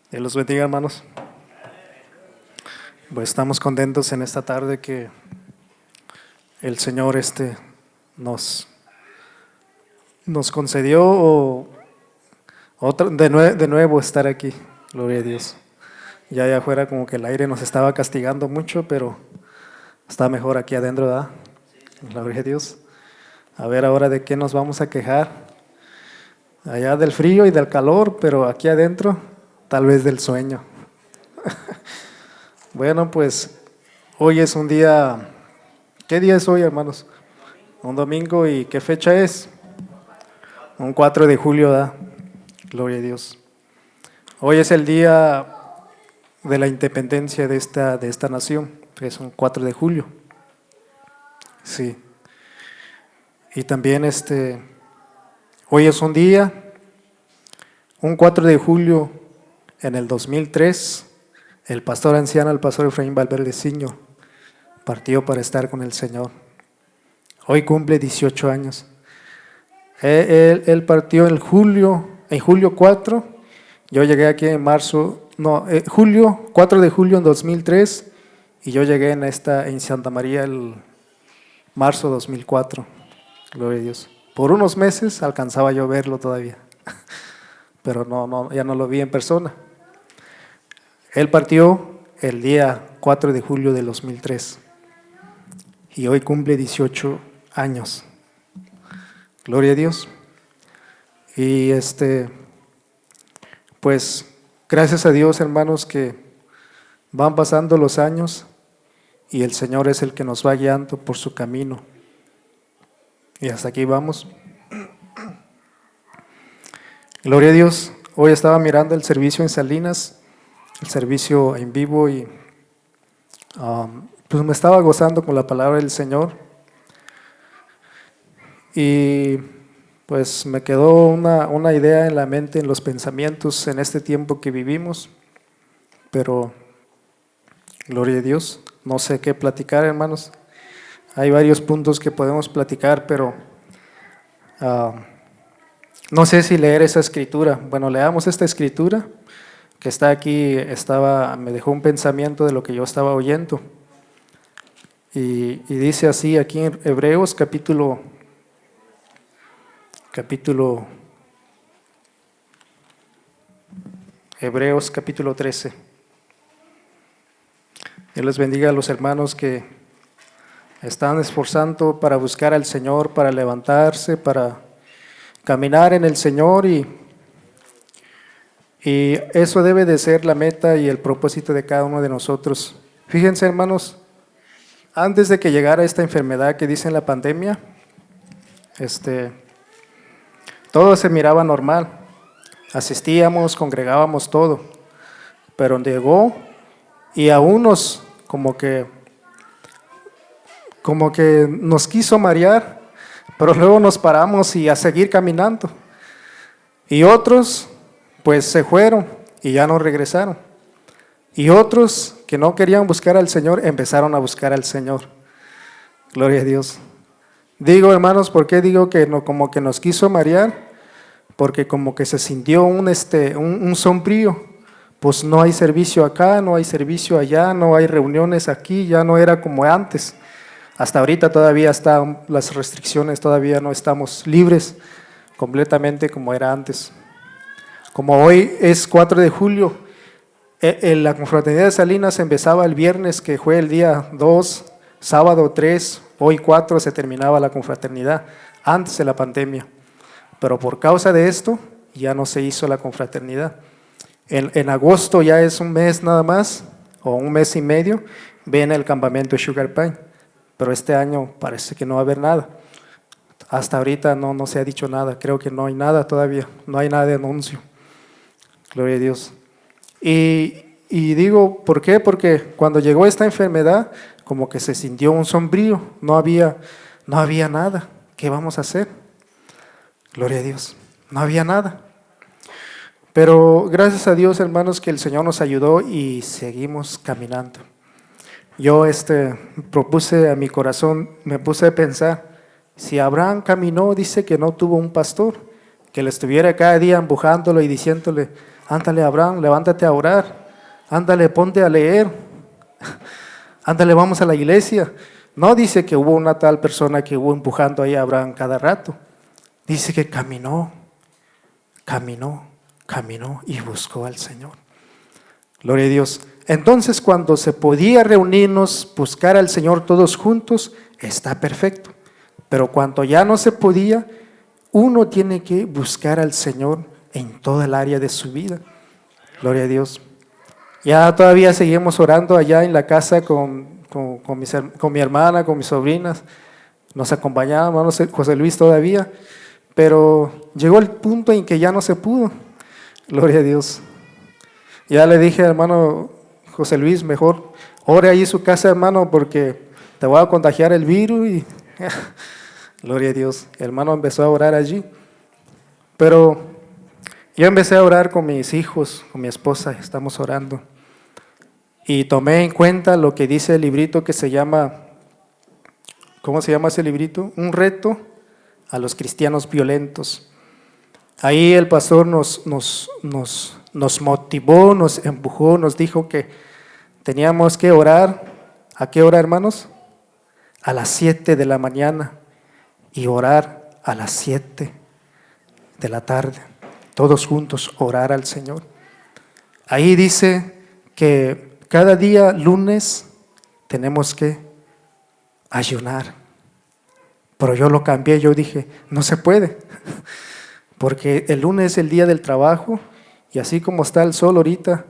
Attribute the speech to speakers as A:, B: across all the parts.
A: Dios los bendiga, hermanos. Pues estamos contentos en esta tarde que el Señor nos concedió de nuevo estar aquí. Gloria a Dios. Ya allá afuera como que el aire nos estaba castigando mucho, pero está mejor aquí adentro, ¿verdad? Gloria a Dios. A ver ahora de qué nos vamos a quejar. Allá del frío y del calor, pero aquí adentro tal vez del sueño. Bueno, pues hoy es un día. ¿Qué día es hoy, hermanos? Un domingo. ¿Y qué fecha es? Un 4 de julio, ¿verdad? Gloria a Dios. Hoy es el día de la independencia de esta nación, que es un 4 de julio. Sí. Y también hoy es un día, un 4 de julio en el 2003, el pastor anciano, el pastor Efraín Valverde Siño, partió para estar con el Señor. Hoy cumple 18 años. Él partió en julio 4. Yo llegué aquí en 4 de julio en 2003, y yo llegué en Santa María el marzo 2004. Gloria a Dios. Por unos meses alcanzaba yo a verlo todavía, pero ya no lo vi en persona. Él partió el día 4 de julio del 2003 y hoy cumple 18 años. Gloria a Dios. Y pues gracias a Dios, hermanos, que van pasando los años y el Señor es el que nos va guiando por su camino. Y hasta aquí vamos. Gloria a Dios. Hoy estaba mirando el servicio en Salinas, el servicio en vivo, y pues me estaba gozando con la palabra del Señor. Y pues me quedó una idea en la mente, en los pensamientos, en este tiempo que vivimos. Pero, gloria a Dios, no sé qué platicar, hermanos. Hay varios puntos que podemos platicar, pero no sé si leer esa escritura. Bueno, leamos esta escritura que está aquí. Me dejó un pensamiento de lo que yo estaba oyendo. Y dice así aquí en Hebreos capítulo 13. Dios les bendiga a los hermanos que están esforzando para buscar al Señor, para levantarse, para caminar en el Señor, y eso debe de ser la meta y el propósito de cada uno de nosotros. Fíjense, hermanos, antes de que llegara esta enfermedad que dicen la pandemia, todo se miraba normal. Asistíamos, congregábamos, todo. Pero llegó y a unos como que nos quiso marear, pero luego nos paramos y a seguir caminando. Y otros pues se fueron y ya no regresaron. Y otros que no querían buscar al Señor empezaron a buscar al Señor. Gloria a Dios. Digo, hermanos, ¿por qué digo que no, como que nos quiso marear? Porque como que se sintió un sombrío. Pues no hay servicio acá, no hay servicio allá, no hay reuniones aquí, ya no era como antes. Hasta ahorita todavía están las restricciones, todavía no estamos libres completamente como era antes. Como hoy es 4 de julio, la confraternidad de Salinas empezaba el viernes, que fue el día 2, sábado 3, hoy 4 se terminaba la confraternidad, antes de la pandemia. Pero por causa de esto ya no se hizo la confraternidad. En agosto ya es un mes nada más, o un mes y medio, viene el campamento Sugar Pine. Pero este año parece que no va a haber nada. Hasta ahorita no se ha dicho nada, creo que no hay nada todavía, no hay nada de anuncio. Gloria a Dios. Y digo, ¿por qué? Porque cuando llegó esta enfermedad, como que se sintió un sombrío, no había nada. ¿Qué vamos a hacer? Gloria a Dios, no había nada. Pero gracias a Dios, hermanos, que el Señor nos ayudó y seguimos caminando. Yo propuse a mi corazón, me puse a pensar, si Abraham caminó, dice que no tuvo un pastor, que le estuviera cada día empujándolo y diciéndole, ándale Abraham, levántate a orar, ándale, ponte a leer, ándale, vamos a la iglesia. No dice que hubo una tal persona que hubo empujando ahí a Abraham cada rato. Dice que caminó y buscó al Señor. Gloria a Dios. Entonces, cuando se podía reunirnos, buscar al Señor todos juntos, está perfecto. Pero cuando ya no se podía, uno tiene que buscar al Señor en toda el área de su vida. Gloria a Dios. Ya todavía seguimos orando allá en la casa con mi hermana, con mis sobrinas. Nos acompañaba hermano José Luis todavía, pero llegó el punto en que ya no se pudo. Gloria a Dios. Ya le dije, hermano José Luis, mejor ore ahí en su casa, hermano, porque te voy a contagiar el virus. Y gloria a Dios. El hermano empezó a orar allí. Pero yo empecé a orar con mis hijos, con mi esposa, estamos orando. Y tomé en cuenta lo que dice el librito que se llama, ¿cómo se llama ese librito? Un reto a los cristianos violentos. Ahí el pastor nos motivó, nos empujó, nos dijo que teníamos que orar. ¿A qué hora, hermanos? A las 7 de la mañana y orar a las 7 de la tarde. Todos juntos orar al Señor. Ahí dice que cada día lunes tenemos que ayunar. Pero yo lo cambié, yo dije, no se puede. Porque el lunes es el día del trabajo y así como está el sol ahorita,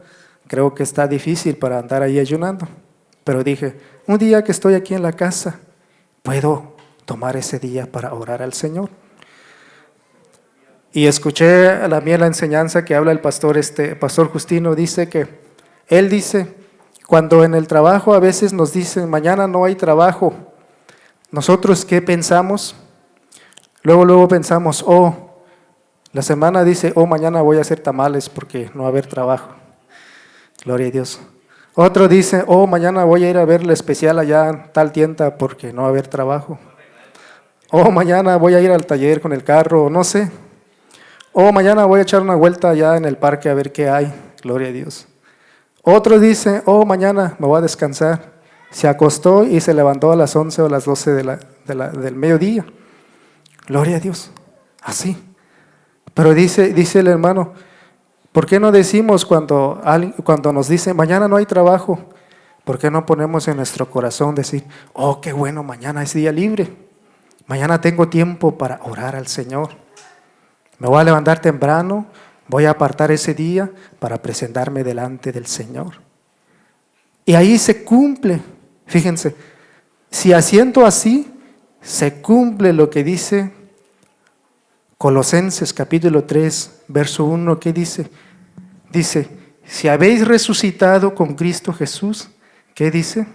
A: creo que está difícil para andar ahí ayunando. Pero dije, un día que estoy aquí en la casa, puedo tomar ese día para orar al Señor. Y escuché a la enseñanza que habla el pastor Justino, dice que él dice, cuando en el trabajo a veces nos dicen, mañana no hay trabajo, nosotros ¿qué pensamos? Luego pensamos, la semana dice, mañana voy a hacer tamales porque no va a haber trabajo. Gloria a Dios. Otro dice, mañana voy a ir a ver el especial allá en tal tienda porque no va a haber trabajo. Mañana voy a ir al taller con el carro, no sé. Mañana voy a echar una vuelta allá en el parque a ver qué hay. Gloria a Dios. Otro dice, mañana me voy a descansar. Se acostó y se levantó a las 11 o las 12 del mediodía. Gloria a Dios. Así. Pero dice el hermano, ¿por qué no decimos cuando nos dicen, mañana no hay trabajo? ¿Por qué no ponemos en nuestro corazón decir, qué bueno, mañana es día libre? Mañana tengo tiempo para orar al Señor. Me voy a levantar temprano, voy a apartar ese día para presentarme delante del Señor. Y ahí se cumple, fíjense, si haciendo así, se cumple lo que dice Colosenses capítulo 3, verso 1, ¿qué dice? Dice, si habéis resucitado con Cristo Jesús, ¿qué dice?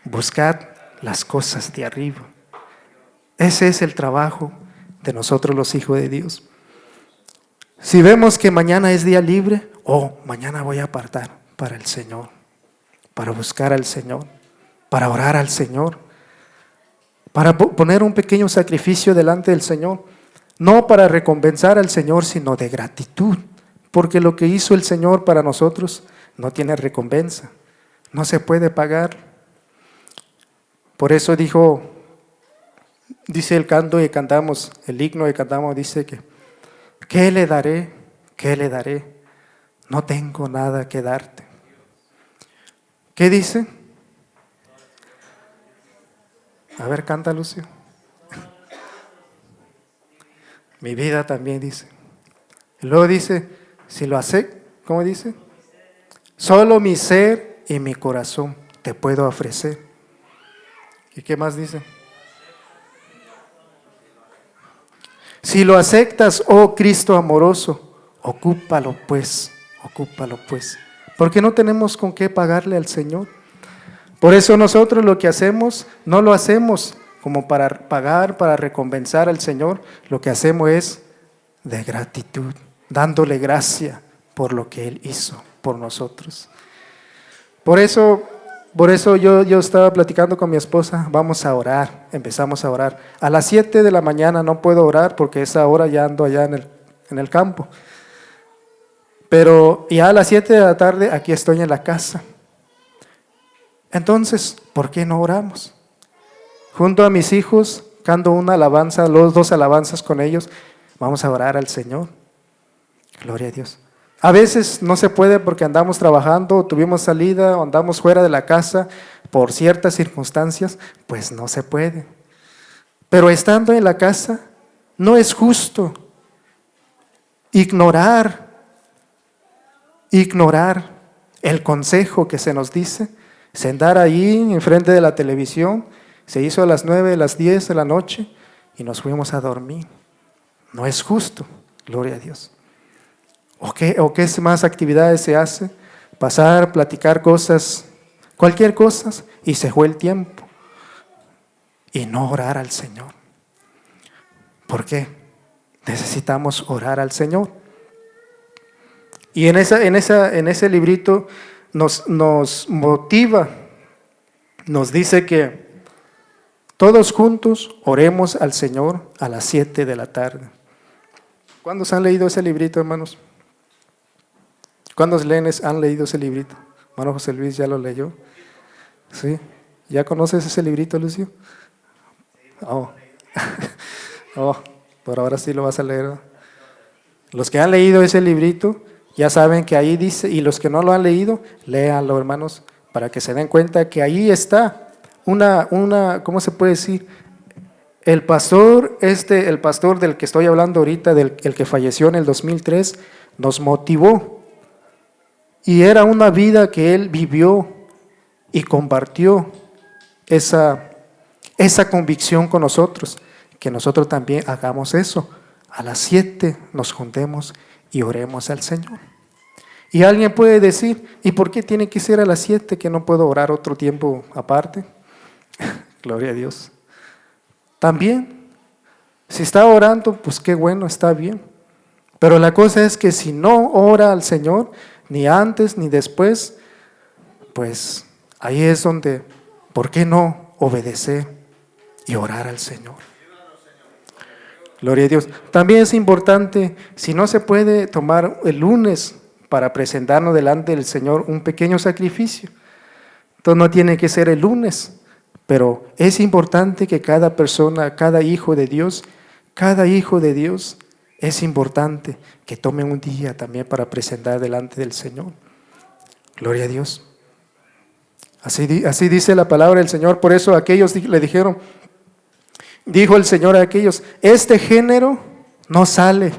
A: Buscad las cosas de arriba. Ese es el trabajo de nosotros los hijos de Dios. Si vemos que mañana es día libre, mañana voy a apartar para el Señor, para buscar al Señor, para orar al Señor, para poner un pequeño sacrificio delante del Señor. No para recompensar al Señor, sino de gratitud, porque lo que hizo el Señor para nosotros no tiene recompensa, no se puede pagar. Por eso dice el canto que cantamos, el himno que cantamos, dice que ¿qué le daré? ¿Qué le daré? No tengo nada que darte. ¿Qué dice? A ver, canta, Lucio. Mi vida también dice. Y luego dice, si lo hace, ¿cómo dice? Solo mi ser y mi corazón te puedo ofrecer. ¿Y qué más dice? Si lo aceptas, Cristo amoroso, ocúpalo pues. Porque no tenemos con qué pagarle al Señor. Por eso nosotros lo que hacemos, no lo hacemos como para pagar, para recompensar al Señor, lo que hacemos es de gratitud, dándole gracia por lo que Él hizo por nosotros. Por eso yo estaba platicando con mi esposa, vamos a orar, empezamos a orar. A las 7 de la mañana no puedo orar porque a esa hora ya ando allá en el campo. Pero ya a las 7 de la tarde aquí estoy en la casa. Entonces, ¿por qué no oramos? Junto a mis hijos, canto una alabanza, los 2 alabanzas con ellos, vamos a orar al Señor. Gloria a Dios. A veces no se puede porque andamos trabajando, tuvimos salida, o andamos fuera de la casa por ciertas circunstancias, pues no se puede. Pero estando en la casa, no es justo ignorar el consejo que se nos dice, sentar ahí enfrente de la televisión. Se hizo a las 9, a las 10 de la noche y nos fuimos a dormir. No es justo, gloria a Dios. ¿O qué más actividades se hace? Pasar, platicar cosas, cualquier cosa, y se fue el tiempo. Y no orar al Señor. ¿Por qué? Necesitamos orar al Señor. Y en ese librito nos motiva, nos dice que todos juntos oremos al Señor a las 7 de la tarde. ¿Cuántos han leído ese librito, hermanos? ¿Cuántos han leído ese librito? Hermano José Luis ya lo leyó. ¿Sí? ¿Ya conoces ese librito, Lucio? Oh. Por ahora sí lo vas a leer, ¿no? Los que han leído ese librito ya saben que ahí dice, y los que no lo han leído, léanlo, hermanos, para que se den cuenta que ahí está ¿cómo se puede decir? El pastor del que estoy hablando ahorita, el que falleció en el 2003, nos motivó. Y era una vida que él vivió y compartió esa convicción con nosotros, que nosotros también hagamos eso. A las 7 nos juntemos y oremos al Señor. Y alguien puede decir, ¿y por qué tiene que ser a las 7 que no puedo orar otro tiempo aparte? Gloria a Dios. También, si está orando, pues qué bueno, está bien. Pero la cosa es que si no ora al Señor, ni antes ni después, pues ahí es donde, ¿por qué no obedecer y orar al Señor? Gloria a Dios. También es importante, si no se puede tomar el lunes para presentarnos delante del Señor un pequeño sacrificio, entonces no tiene que ser el lunes, pero es importante que cada persona, cada hijo de Dios, es importante que tomen un día también para presentar delante del Señor. Gloria a Dios. Así dice la palabra del Señor. Por eso aquellos le dijeron, dijo el Señor a aquellos, este género no sale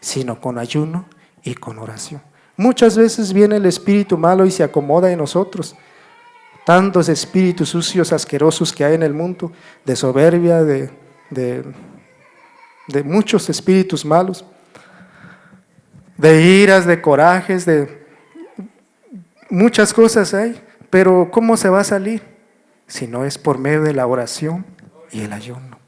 A: sino con ayuno y con oración. Muchas veces viene el espíritu malo y se acomoda en nosotros. Tantos espíritus sucios, asquerosos que hay en el mundo, de soberbia, de muchos espíritus malos, de iras, de corajes, de muchas cosas hay. Pero ¿cómo se va a salir? Si no es por medio de la oración y el ayuno.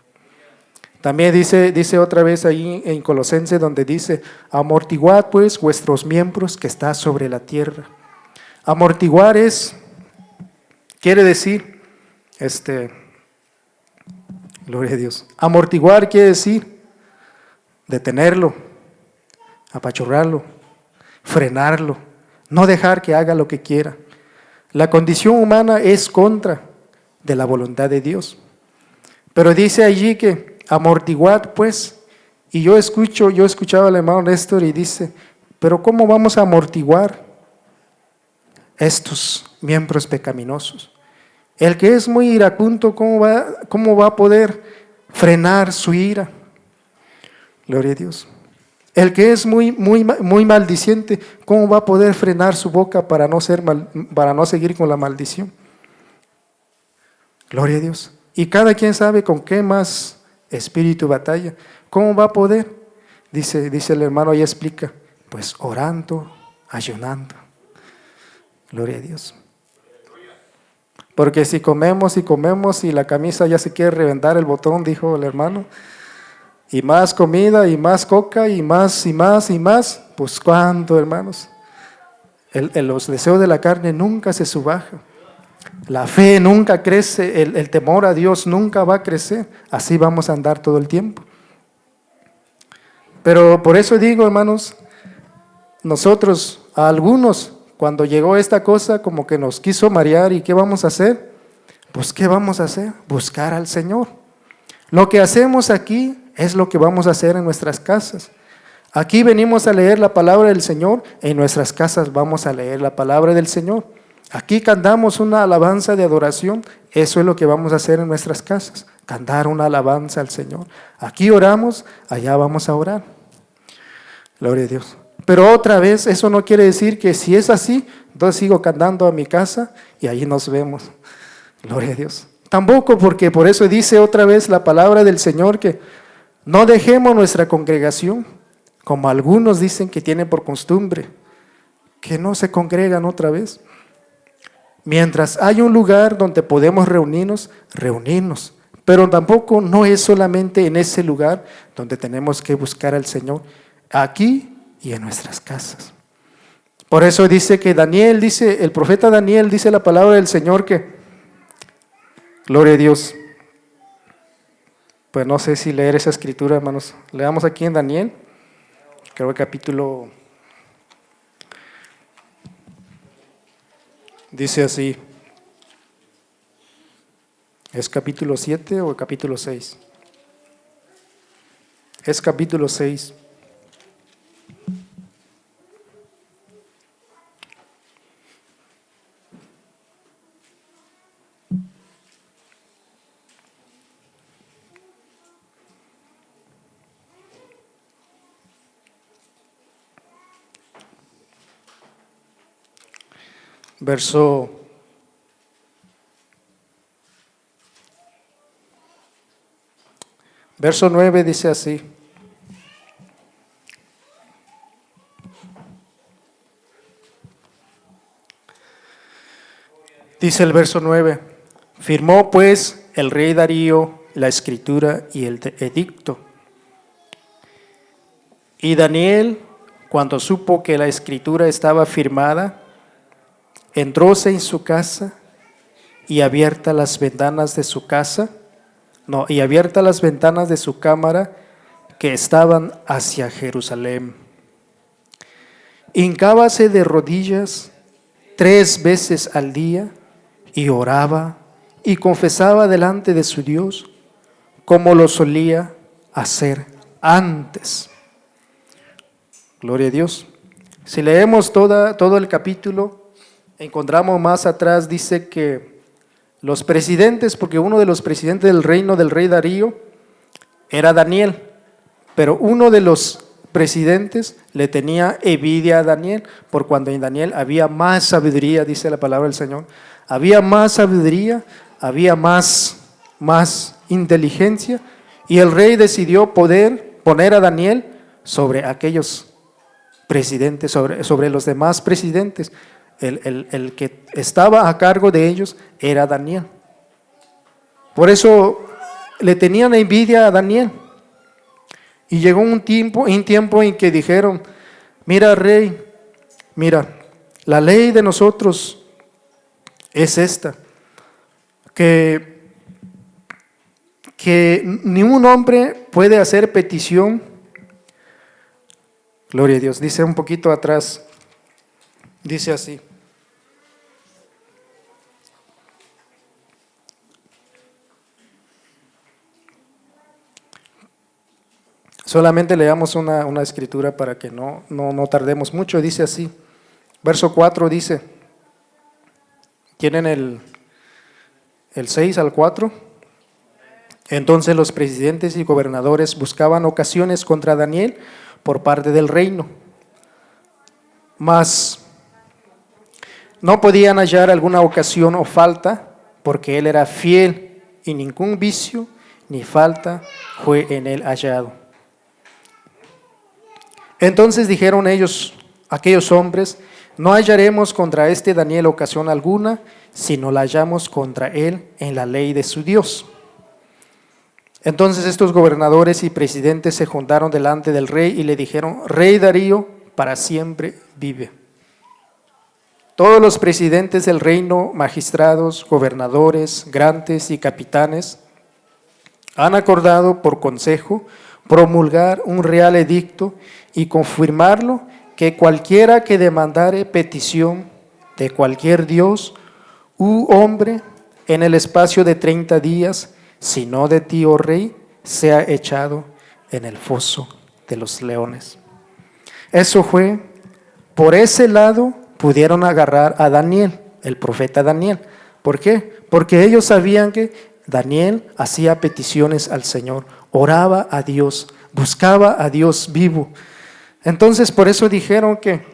A: También dice otra vez ahí en Colosenses, donde dice, amortiguad pues vuestros miembros que está sobre la tierra. Amortiguar quiere decir, gloria a Dios, amortiguar quiere decir detenerlo, apachurrarlo, frenarlo, no dejar que haga lo que quiera. La condición humana es contra de la voluntad de Dios. Pero dice allí que amortiguad pues, y yo escuchaba al hermano Néstor y dice, pero ¿cómo vamos a amortiguar estos miembros pecaminosos? El que es muy iracundo, ¿cómo va a poder frenar su ira? Gloria a Dios. El que es muy maldiciente, ¿cómo va a poder frenar su boca para no seguir con la maldición? Gloria a Dios. Y cada quien sabe con qué más espíritu batalla. ¿Cómo va a poder? Dice el hermano, ahí explica, pues orando, ayunando. Gloria a Dios. Porque si comemos y la camisa ya se quiere reventar el botón, dijo el hermano, y más comida, y más coca, y más, pues ¿cuánto, hermanos? Los deseos de la carne nunca se subajan. La fe nunca crece, el temor a Dios nunca va a crecer. Así vamos a andar todo el tiempo. Pero por eso digo, hermanos, nosotros, a algunos, cuando llegó esta cosa, como que nos quiso marear, ¿y qué vamos a hacer? Pues, ¿qué vamos a hacer? Buscar al Señor. Lo que hacemos aquí es lo que vamos a hacer en nuestras casas. Aquí venimos a leer la palabra del Señor, en nuestras casas vamos a leer la palabra del Señor. Aquí cantamos una alabanza de adoración, eso es lo que vamos a hacer en nuestras casas, cantar una alabanza al Señor. Aquí oramos, allá vamos a orar. Gloria a Dios. Pero otra vez, eso no quiere decir que si es así, entonces sigo cantando a mi casa y allí nos vemos. Gloria a Dios. Tampoco, porque por eso dice otra vez la palabra del Señor que no dejemos nuestra congregación, como algunos dicen que tienen por costumbre, que no se congregan otra vez. Mientras hay un lugar donde podemos reunirnos, reunirnos. Pero tampoco no es solamente en ese lugar donde tenemos que buscar al Señor, aquí y en nuestras casas. Por eso dice que Daniel, dice, el profeta Daniel dice la palabra del Señor que, gloria a Dios. Pues no sé si leer esa escritura, hermanos. Leamos aquí en Daniel, creo que capítulo, dice así. ¿Es capítulo 7 o capítulo 6? Es capítulo 6. Verso 9 dice así. Dice el verso 9, firmó pues el rey Darío la escritura y el edicto. Y Daniel, cuando supo que la escritura estaba firmada, entróse en su casa y abiertas las ventanas de su casa, y abiertas las ventanas de su cámara que estaban hacia Jerusalén. Hincábase de rodillas 3 veces al día y oraba y confesaba delante de su Dios como lo solía hacer antes. Gloria a Dios. Si leemos todo el capítulo, encontramos más atrás, dice que los presidentes, porque uno de los presidentes del reino del rey Darío era Daniel, pero uno de los presidentes le tenía envidia a Daniel, por cuando en Daniel había más sabiduría, dice la palabra del Señor, había más sabiduría, había más inteligencia, y el rey decidió poner a Daniel sobre aquellos presidentes, sobre los demás presidentes. El que estaba a cargo de ellos era Daniel. Por eso le tenían envidia a Daniel. Y llegó un tiempo en que dijeron, mira rey, mira, la ley de nosotros es esta, que ni un hombre puede hacer petición. Gloria a Dios, dice un poquito atrás, dice así. Solamente leamos una escritura para que no tardemos mucho. Dice así, verso 4 dice, ¿tienen el 6 al 4? Entonces los presidentes y gobernadores buscaban ocasiones contra Daniel por parte del reino, mas no podían hallar alguna ocasión o falta, porque él era fiel y ningún vicio ni falta fue en él hallado. Entonces dijeron ellos, aquellos hombres, no hallaremos contra este Daniel ocasión alguna, sino la hallamos contra él en la ley de su Dios. Entonces estos gobernadores y presidentes se juntaron delante del rey y le dijeron, Rey Darío, para siempre vive. Todos los presidentes del reino, magistrados, gobernadores, grandes y capitanes, han acordado por consejo promulgar un real edicto y confirmarlo, que cualquiera que demandare petición de cualquier dios u hombre en el espacio de 30 días, si no de ti, oh rey, sea echado en el foso de los leones. Eso fue, por ese lado pudieron agarrar a Daniel, el profeta Daniel. ¿Por qué? Porque ellos sabían que Daniel hacía peticiones al Señor, oraba a Dios, buscaba a Dios vivo. Entonces por eso dijeron que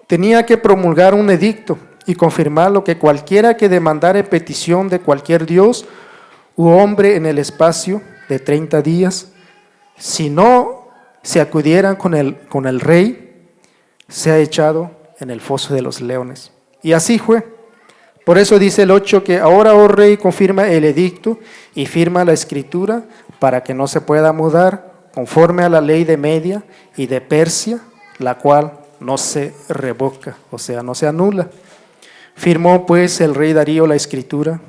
A: tenía que promulgar un edicto y confirmarlo, que cualquiera que demandare petición de cualquier dios u hombre en el espacio de 30 días, si no se acudieran con el rey, sea echado en el foso de los leones. Y así fue. Por eso dice el 8 que ahora, oh rey, confirma el edicto y firma la escritura para que no se pueda mudar, conforme a la ley de Media y de Persia, la cual no se revoca, o sea, no se anula. Firmó pues el rey Darío la escritura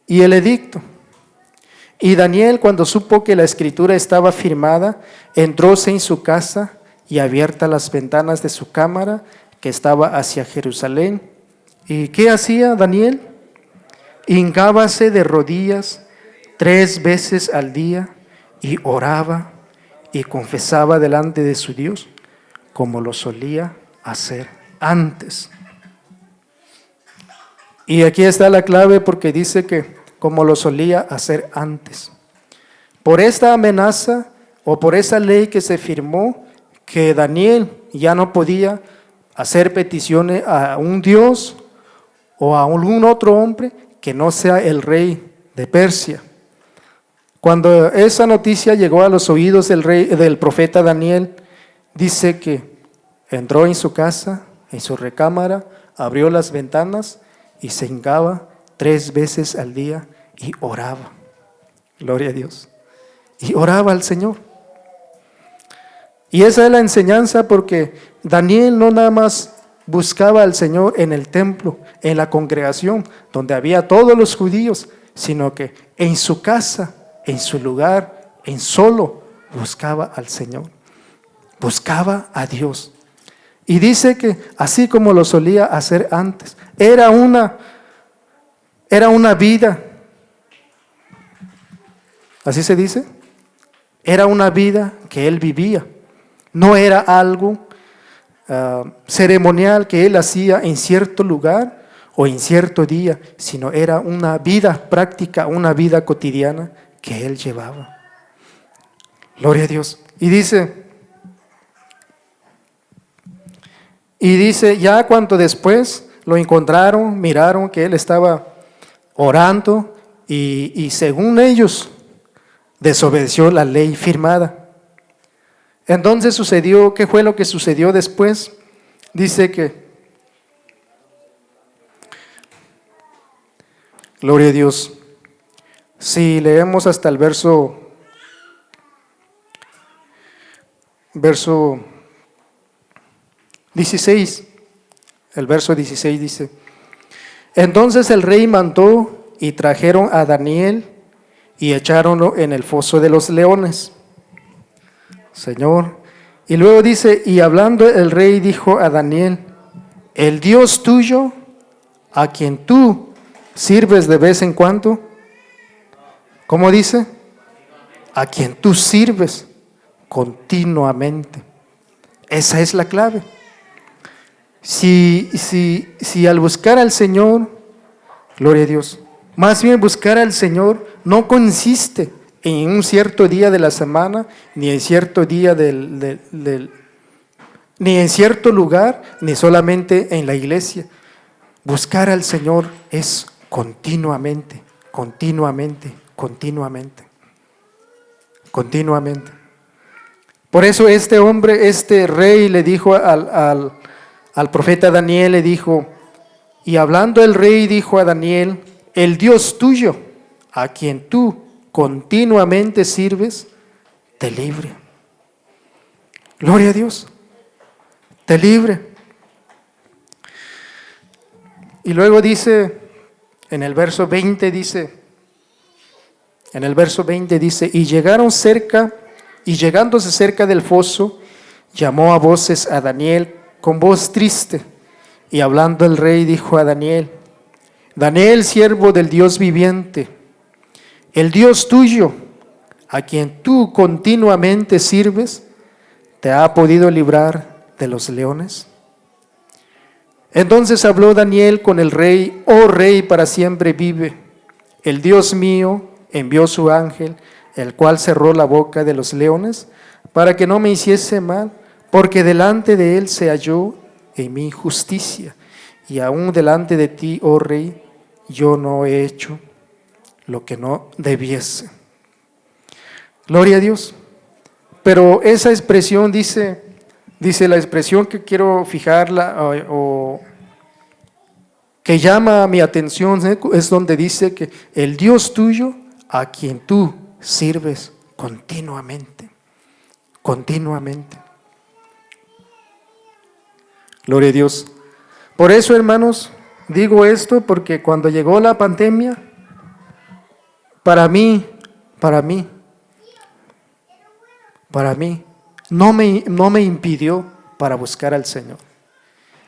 A: y el edicto. Y Daniel, cuando supo que la escritura estaba firmada, entróse en su casa y abiertas las ventanas de su cámara, que estaba hacia Jerusalén. ¿Y qué hacía Daniel? Hincábase de rodillas 3 veces al día y oraba y confesaba delante de su Dios, como lo solía hacer antes. Y aquí está la clave, porque dice que como lo solía hacer antes. Por esta amenaza o por esa ley que se firmó, que Daniel ya no podía hacer peticiones a un dios o a algún otro hombre que no sea el rey de Persia. Cuando esa noticia llegó a los oídos del profeta Daniel, dice que entró en su casa, en su recámara, abrió las ventanas y se hincaba 3 veces al día y oraba. Gloria a Dios. Y oraba al Señor. Y esa es la enseñanza, porque Daniel no nada más buscaba al Señor en el templo, en la congregación, donde había todos los judíos, sino que en su casa, en su lugar, en solo, buscaba al Señor. Buscaba a Dios. Y dice que así como lo solía hacer antes, era una vida. ¿Así se dice? Era una vida que él vivía. No era algo ceremonial que él hacía en cierto lugar o en cierto día, sino era una vida práctica, una vida cotidiana que él llevaba. Gloria a Dios. Y dice, ya cuando después lo encontraron, miraron que él estaba orando y según ellos desobedeció la ley firmada. Entonces sucedió, ¿qué fue lo que sucedió después? Dice que, gloria a Dios, si leemos hasta el verso 16, el verso 16 dice, entonces el rey mandó y trajeron a Daniel y echáronlo en el foso de los leones. Señor. Y luego dice, y hablando el rey dijo a Daniel, el Dios tuyo, a quien tú sirves de vez en cuando, ¿cómo dice? A quien tú sirves continuamente. Esa es la clave. Si al buscar al Señor, gloria a Dios, más bien buscar al Señor no consiste en un cierto día de la semana, ni en cierto día ni en cierto lugar, ni solamente en la iglesia. Buscar al Señor es continuamente, continuamente, continuamente, continuamente. Por eso este hombre, este rey le dijo al profeta Daniel, le dijo, y hablando el rey dijo a Daniel, el Dios tuyo, a quien tú continuamente sirves, te libre. Gloria a Dios, te libre. Y luego dice, en el verso 20 dice, En el verso 20 dice, y llegándose cerca del foso, llamó a voces a Daniel con voz triste. Y hablando el rey dijo a Daniel, Daniel, siervo del Dios viviente, el Dios tuyo, a quien tú continuamente sirves, ¿te ha podido librar de los leones? Entonces habló Daniel con el rey, oh rey, para siempre vive. El Dios mío envió su ángel, el cual cerró la boca de los leones, para que no me hiciese mal, porque delante de él se halló en mi justicia, y aún delante de ti, oh rey, yo no he hecho lo que no debiese. Gloria a Dios. Pero esa expresión dice la expresión que quiero fijarla o que llama mi atención, es donde dice que el Dios tuyo a quien tú sirves continuamente, continuamente. Gloria a Dios. Por eso, hermanos, digo esto porque cuando llegó la pandemia, para mí, no me impidió para buscar al Señor.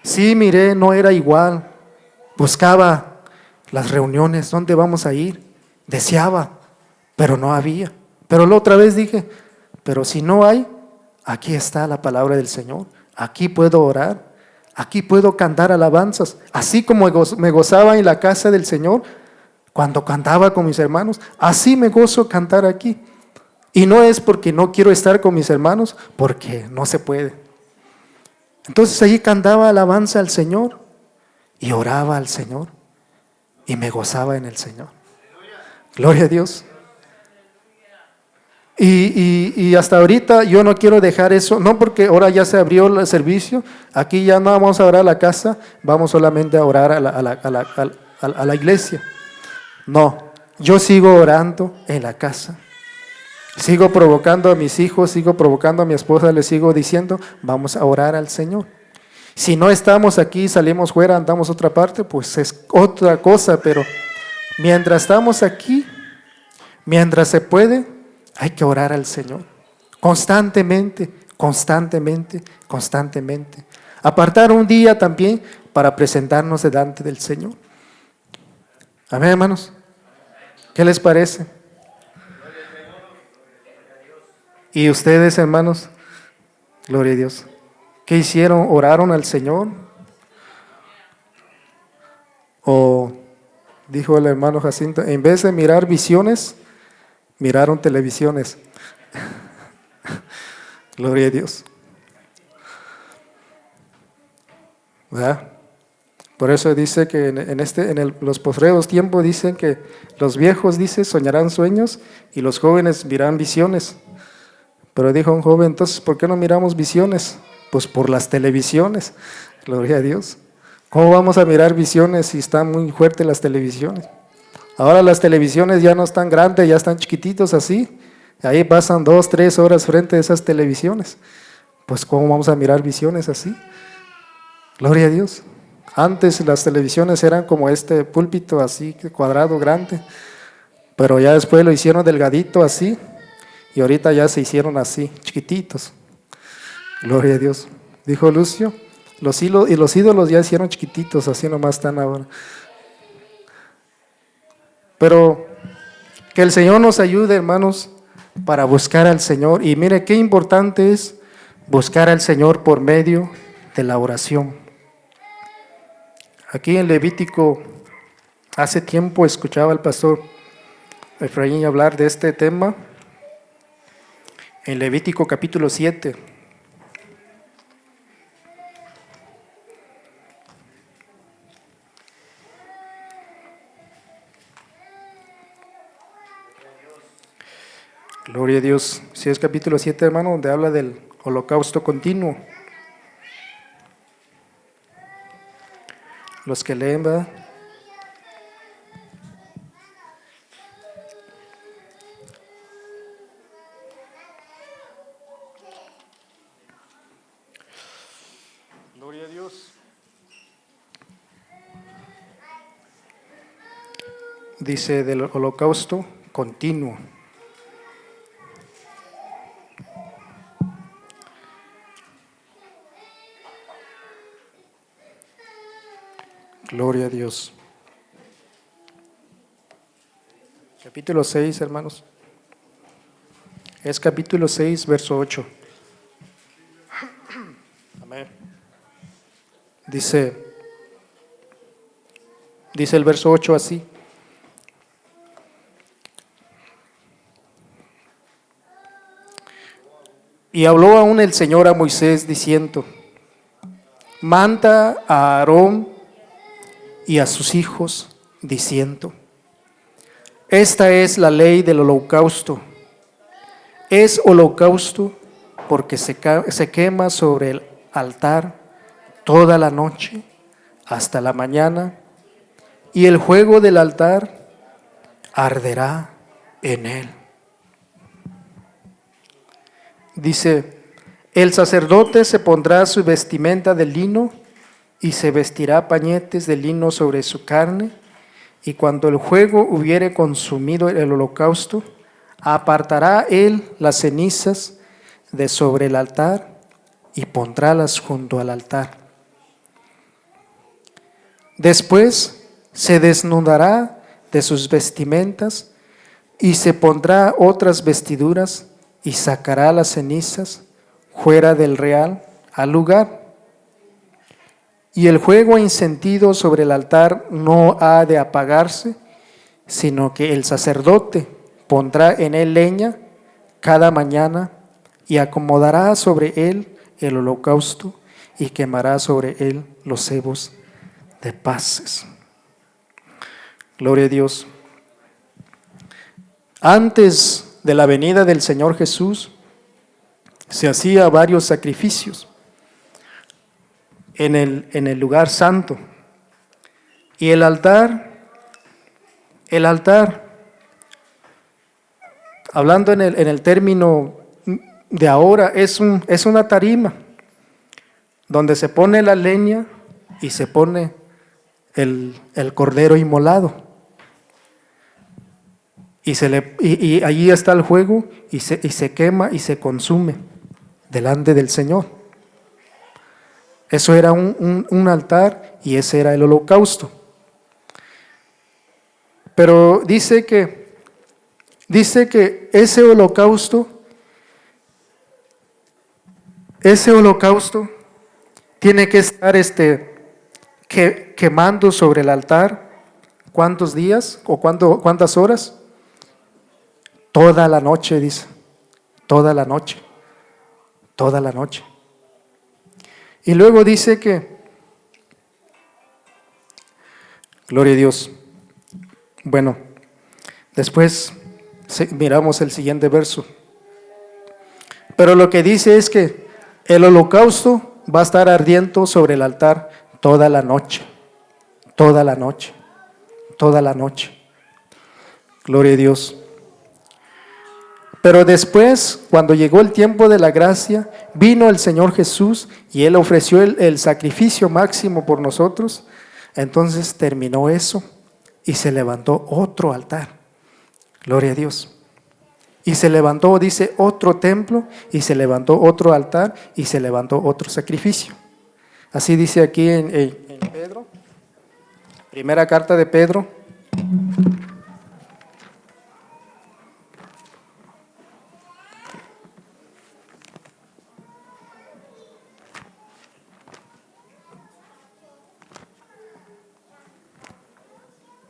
A: Sí, miré, no era igual. Buscaba las reuniones, ¿dónde vamos a ir? Deseaba, pero no había. Pero la otra vez dije, pero si no hay, aquí está la palabra del Señor. Aquí puedo orar, aquí puedo cantar alabanzas. Así como me gozaba en la casa del Señor, cuando cantaba con mis hermanos, así me gozo cantar aquí. Y no es porque no quiero estar con mis hermanos, porque no se puede. Entonces allí cantaba alabanza al Señor y oraba al Señor y me gozaba en el Señor. Gloria a Dios. Y hasta ahorita yo no quiero dejar eso, no porque ahora ya se abrió el servicio, aquí ya no vamos a orar a la casa, vamos solamente a orar a la iglesia. No, yo sigo orando en la casa. Sigo provocando a mis hijos, sigo provocando a mi esposa, les sigo diciendo, vamos a orar al Señor. Si no estamos aquí, salimos fuera, andamos a otra parte, pues es otra cosa, pero mientras estamos aquí, mientras se puede, hay que orar al Señor. Constantemente, constantemente, constantemente. Apartar un día también para presentarnos delante del Señor. Amén, hermanos. ¿Qué les parece? ¿Y ustedes, hermanos? Gloria a Dios. ¿Qué hicieron? ¿Oraron al Señor? ¿O dijo el hermano Jacinto, en vez de mirar visiones, miraron televisiones? Gloria a Dios. ¿Verdad? Por eso dice que los postreros tiempos dicen que los viejos, dice, soñarán sueños y los jóvenes mirarán visiones. Pero dijo un joven, entonces, ¿por qué no miramos visiones? Pues por las televisiones. Gloria a Dios. ¿Cómo vamos a mirar visiones si están muy fuertes las televisiones? Ahora las televisiones ya no están grandes, ya están chiquititos así. Ahí pasan 2, 3 horas frente a esas televisiones. Pues ¿cómo vamos a mirar visiones así? Gloria a Dios. Antes las televisiones eran como este púlpito así, cuadrado, grande. Pero ya después lo hicieron delgadito así. Y ahorita ya se hicieron así, chiquititos. Gloria a Dios. Dijo Lucio, los ídolos ya hicieron chiquititos, así nomás están ahora. Pero que el Señor nos ayude, hermanos, para buscar al Señor. Y mire qué importante es buscar al Señor por medio de la oración. Aquí en Levítico, hace tiempo escuchaba al pastor Efraín hablar de este tema. En Levítico capítulo 7. Gloria a Dios. Si es capítulo 7, hermano, donde habla del holocausto continuo. Los que leen, ¿verdad? Gloria a Dios. Dice del holocausto continuo. Gloria a Dios. Capítulo 6, hermanos. Es capítulo 6, verso 8. Amén. Dice el verso 8 así. Y habló aún el Señor a Moisés diciendo: manda a Aarón y a sus hijos, diciendo: esta es la ley del holocausto. Es holocausto porque se quema sobre el altar toda la noche hasta la mañana, y el fuego del altar arderá en él. Dice: el sacerdote se pondrá su vestimenta de lino y se vestirá pañetes de lino sobre su carne, y cuando el fuego hubiere consumido el holocausto, apartará él las cenizas de sobre el altar y pondrálas junto al altar. Después se desnudará de sus vestimentas y se pondrá otras vestiduras y sacará las cenizas fuera del real al lugar. Y el fuego encendido sobre el altar no ha de apagarse, sino que el sacerdote pondrá en él leña cada mañana y acomodará sobre él el holocausto y quemará sobre él los cebos de paces. Gloria a Dios. Antes de la venida del Señor Jesús se hacía varios sacrificios en el lugar santo. Y el altar, hablando en el término de ahora, es una tarima donde se pone la leña y se pone el cordero inmolado. Y allí está el fuego y se quema y se consume delante del Señor. Eso era un altar y ese era el holocausto. Pero dice que ese holocausto tiene que estar quemando sobre el altar. ¿Cuántos días o cuántas horas? Toda la noche, dice. Toda la noche. Y luego dice que, gloria a Dios. Bueno, después miramos el siguiente verso. Pero lo que dice es que el holocausto va a estar ardiendo sobre el altar toda la noche. Gloria a Dios. Pero después, cuando llegó el tiempo de la gracia, vino el Señor Jesús y Él ofreció el sacrificio máximo por nosotros. Entonces terminó eso y se levantó otro altar. Gloria a Dios. Y se levantó, dice, otro templo, y se levantó otro altar, y se levantó otro sacrificio. Así dice aquí en Pedro, primera carta de Pedro.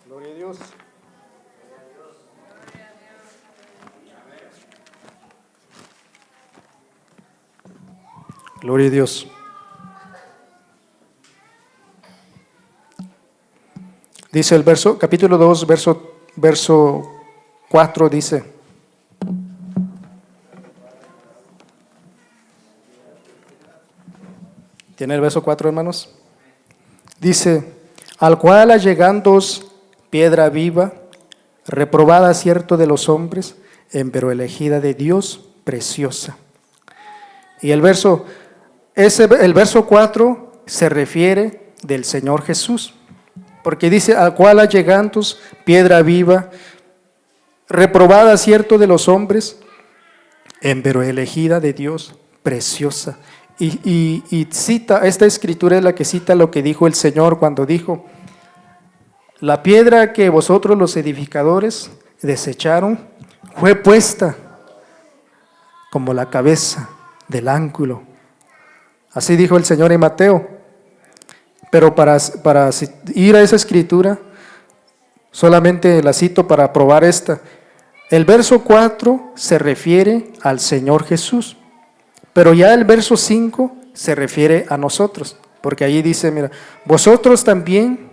A: Gloria a Dios. Gloria a Dios. Dice el verso, capítulo 2, verso 4, dice: ¿tiene el verso 4, hermanos? Dice: al cual allegándoos piedra viva, reprobada cierto de los hombres, empero elegida de Dios, preciosa. Y el verso 4 se refiere del Señor Jesús, porque dice: al cual allegándoos piedra viva, reprobada, cierto, de los hombres, pero elegida de Dios, preciosa. Y cita, esta escritura es la que cita lo que dijo el Señor cuando dijo: la piedra que vosotros los edificadores desecharon fue puesta como la cabeza del ángulo. Así dijo el Señor en Mateo. Pero para ir a esa escritura, solamente la cito para probar esta. El verso 4 se refiere al Señor Jesús, pero ya el verso 5 se refiere a nosotros, porque ahí dice, mira, vosotros también,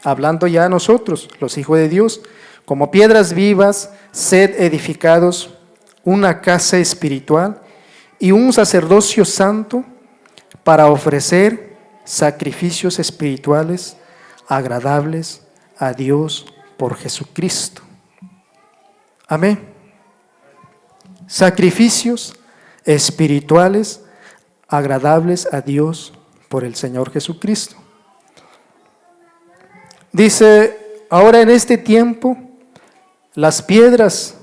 A: hablando ya a nosotros, los hijos de Dios, como piedras vivas, sed edificados una casa espiritual y un sacerdocio santo para ofrecer sacrificios espirituales agradables a Dios por Jesucristo. Amén. Sacrificios espirituales agradables a Dios por el Señor Jesucristo. Dice, ahora en este tiempo, las piedras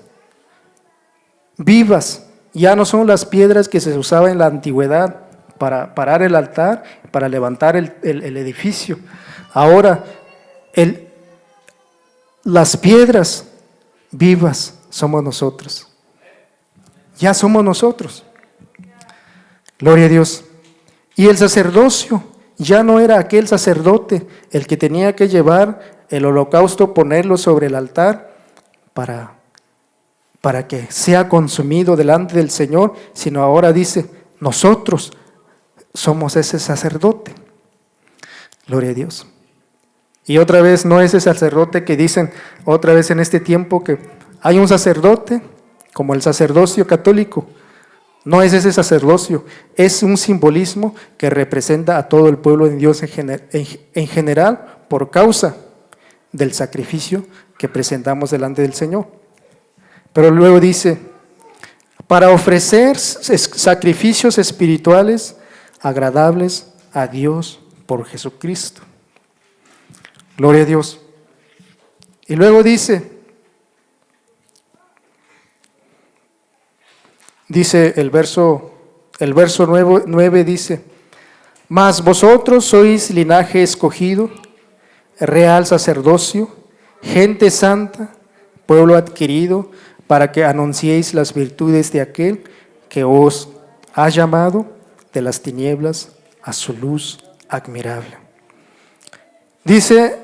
A: vivas ya no son las piedras que se usaban en la antigüedad para parar el altar, para levantar el edificio. Ahora, las piedras vivas somos nosotros. Ya somos nosotros. Gloria a Dios. Y el sacerdocio ya no era aquel sacerdote el que tenía que llevar el holocausto, ponerlo sobre el altar para que sea consumido delante del Señor, sino ahora dice, nosotros somos ese sacerdote. Gloria a Dios. Y otra vez, no ese sacerdote que dicen otra vez en este tiempo que hay un sacerdote como el sacerdocio católico. No es ese sacerdocio, es un simbolismo que representa a todo el pueblo de Dios en general por causa del sacrificio que presentamos delante del Señor. Pero luego dice, para ofrecer sacrificios espirituales agradables a Dios por Jesucristo. Gloria a Dios. Y luego dice el verso 9 dice, mas vosotros sois linaje escogido, real sacerdocio, gente santa, pueblo adquirido, para que anunciéis las virtudes de aquel que os ha llamado de las tinieblas a su luz admirable. Dice,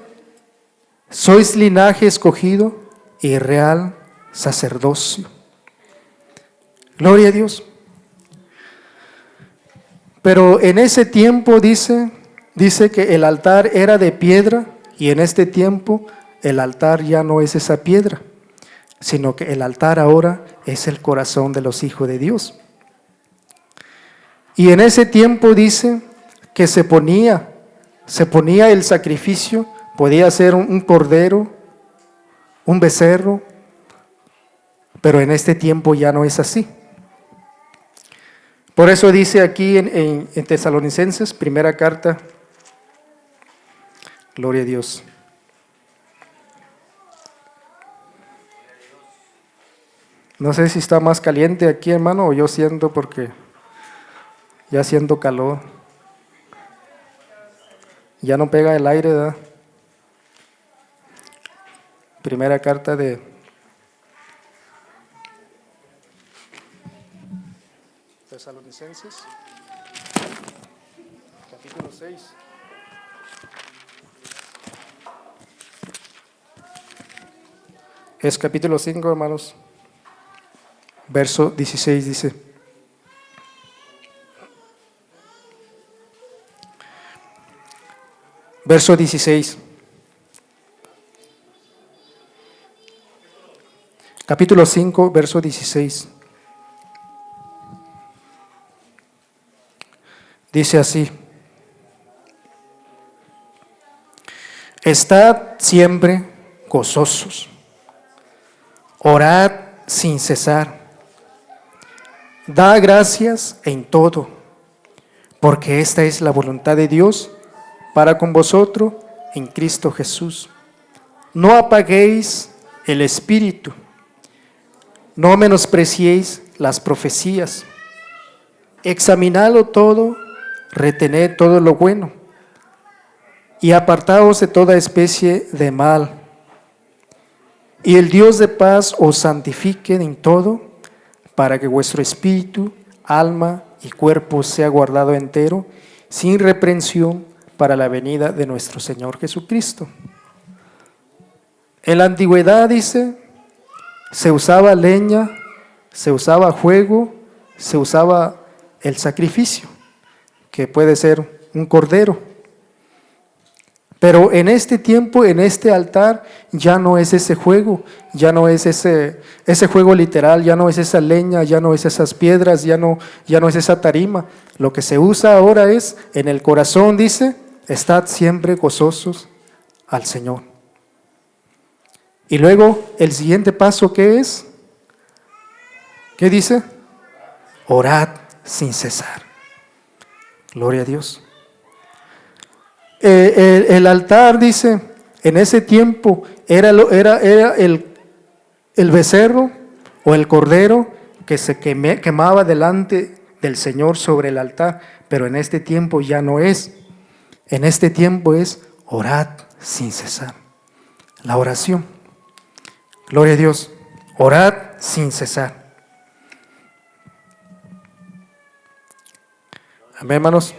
A: sois linaje escogido y real sacerdocio. Gloria a Dios. Pero en ese tiempo dice que el altar era de piedra, y en este tiempo el altar ya no es esa piedra, sino que el altar ahora es el corazón de los hijos de Dios. Y en ese tiempo dice que se ponía el sacrificio, podía ser un cordero, un becerro, pero en este tiempo ya no es así. Por eso dice aquí en Tesalonicenses, primera carta, gloria a Dios. No sé si está más caliente aquí, hermano, o yo siento porque ya siento calor. Ya no pega el aire, ¿verdad? Primera carta de Tesalonicenses, capítulo 6. Es capítulo 5, hermanos. Verso 16 dice, verso 16, capítulo 5, verso 16, dice así, estad siempre gozosos, orad sin cesar, da gracias en todo, porque esta es la voluntad de Dios para con vosotros en Cristo Jesús. No apaguéis el espíritu, no menospreciéis las profecías. Examinadlo todo, retened todo lo bueno, y apartaos de toda especie de mal. Y el Dios de paz os santifique en todo, para que vuestro espíritu, alma y cuerpo sea guardado entero, sin reprensión, para la venida de nuestro Señor Jesucristo. En la antigüedad, dice, se usaba leña, se usaba fuego, se usaba el sacrificio, que puede ser un cordero. Pero en este tiempo, en este altar, ya no es ese fuego, ya no es ese fuego literal, ya no es esa leña, ya no es esas piedras, ya no es esa tarima. Lo que se usa ahora es, en el corazón dice, estad siempre gozosos al Señor. Y luego, el siguiente paso, ¿qué es? ¿Qué dice? Orad sin cesar. Gloria a Dios. El altar, dice, en ese tiempo era el becerro o el cordero que se quemaba delante del Señor sobre el altar, pero en este tiempo ya no es. En este tiempo es orad sin cesar. La oración. Gloria a Dios. Orad sin cesar. Amén, hermanos.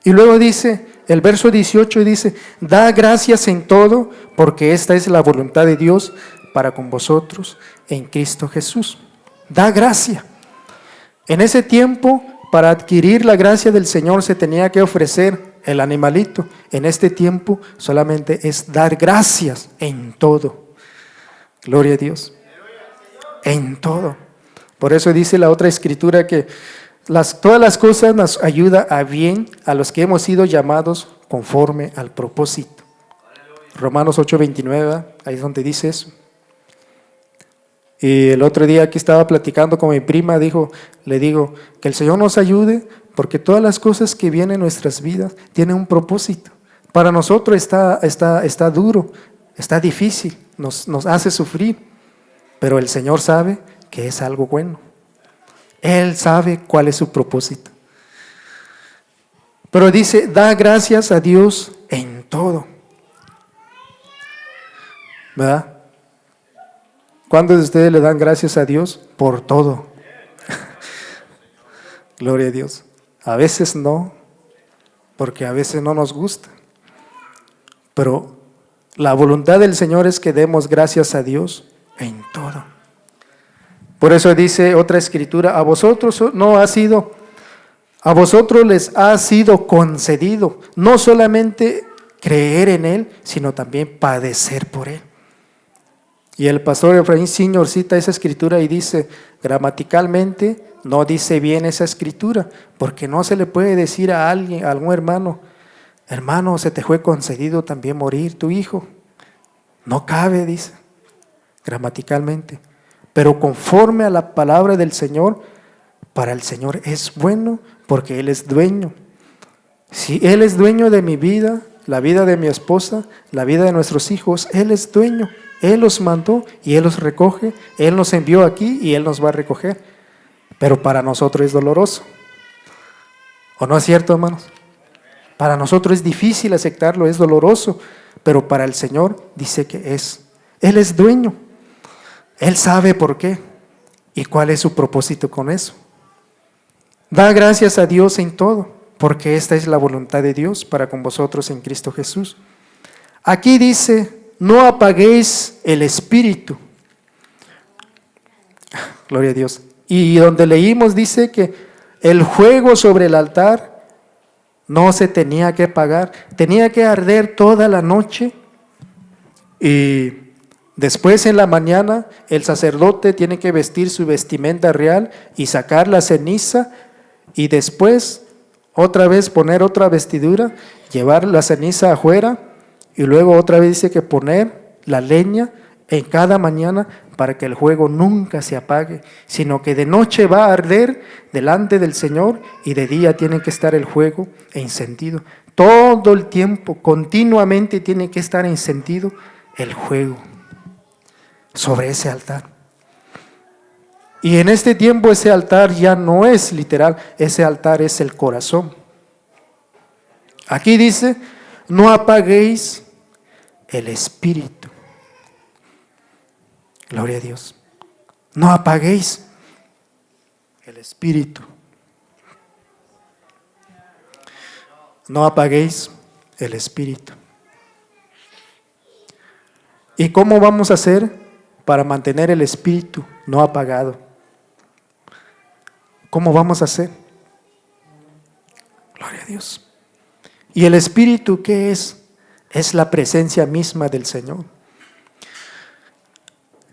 A: Y luego dice, el verso 18 dice, da gracias en todo, porque esta es la voluntad de Dios para con vosotros en Cristo Jesús. Da gracia. En ese tiempo, para adquirir la gracia del Señor se tenía que ofrecer el animalito. En este tiempo solamente es dar gracias en todo. Gloria a Dios. En todo. Por eso dice la otra escritura que todas las cosas nos ayudan a bien a los que hemos sido llamados conforme al propósito. Romanos 8:29, ahí es donde dice eso. Y el otro día aquí estaba platicando con mi prima, le digo, que el Señor nos ayude, porque todas las cosas que vienen en nuestras vidas tienen un propósito. Para nosotros está duro, está difícil, nos hace sufrir, pero el Señor sabe que es algo bueno. Él sabe cuál es su propósito. Pero dice, da gracias a Dios en todo. ¿Verdad? ¿Cuántos de ustedes le dan gracias a Dios por todo? Gloria a Dios. A veces no, porque a veces no nos gusta. Pero la voluntad del Señor es que demos gracias a Dios en todo. Por eso dice otra escritura, a vosotros les ha sido concedido, no solamente creer en Él, sino también padecer por Él. Y el pastor Efraín Senior cita esa escritura y dice, gramaticalmente no dice bien esa escritura, porque no se le puede decir a alguien, a algún hermano, se te fue concedido también morir tu hijo. No cabe, dice, gramaticalmente. Pero conforme a la palabra del Señor, para el Señor es bueno, porque Él es dueño. Si Él es dueño de mi vida, la vida de mi esposa, la vida de nuestros hijos, Él es dueño. Él los mandó y Él los recoge. Él nos envió aquí y Él nos va a recoger. Pero para nosotros es doloroso. ¿O no es cierto, hermanos? Para nosotros es difícil aceptarlo, es doloroso. Pero para el Señor dice que es. Él es dueño. Él sabe por qué y cuál es su propósito con eso. Da gracias a Dios en todo, porque esta es la voluntad de Dios para con vosotros en Cristo Jesús. Aquí dice, no apaguéis el espíritu. Gloria a Dios. Y donde leímos dice que el fuego sobre el altar no se tenía que apagar, tenía que arder toda la noche y después en la mañana el sacerdote tiene que vestir su vestimenta real y sacar la ceniza y después otra vez poner otra vestidura, llevar la ceniza afuera y luego otra vez dice que poner la leña en cada mañana para que el fuego nunca se apague, sino que de noche va a arder delante del Señor y de día tiene que estar el fuego encendido. Todo el tiempo, continuamente tiene que estar encendido el fuego sobre ese altar. Y en este tiempo ese altar ya no es literal, ese altar es el corazón. Aquí dice, no apaguéis el espíritu. Gloria a Dios. No apaguéis el espíritu. No apaguéis el espíritu. ¿Y cómo vamos a hacer para mantener el espíritu no apagado? ¿Cómo vamos a hacer? Gloria a Dios. ¿Y el espíritu qué es? Es la presencia misma del Señor.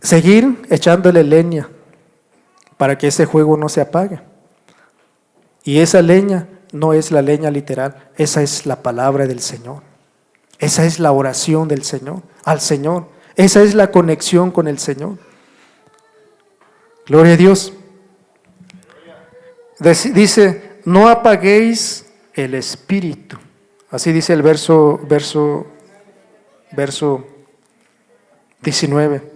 A: Seguir echándole leña para que ese fuego no se apague. Y esa leña no es la leña literal, esa es la palabra del Señor. Esa es la oración del Señor, al Señor. Esa es la conexión con el Señor. Gloria a Dios. Dice, no apaguéis el espíritu. Así dice el verso 19.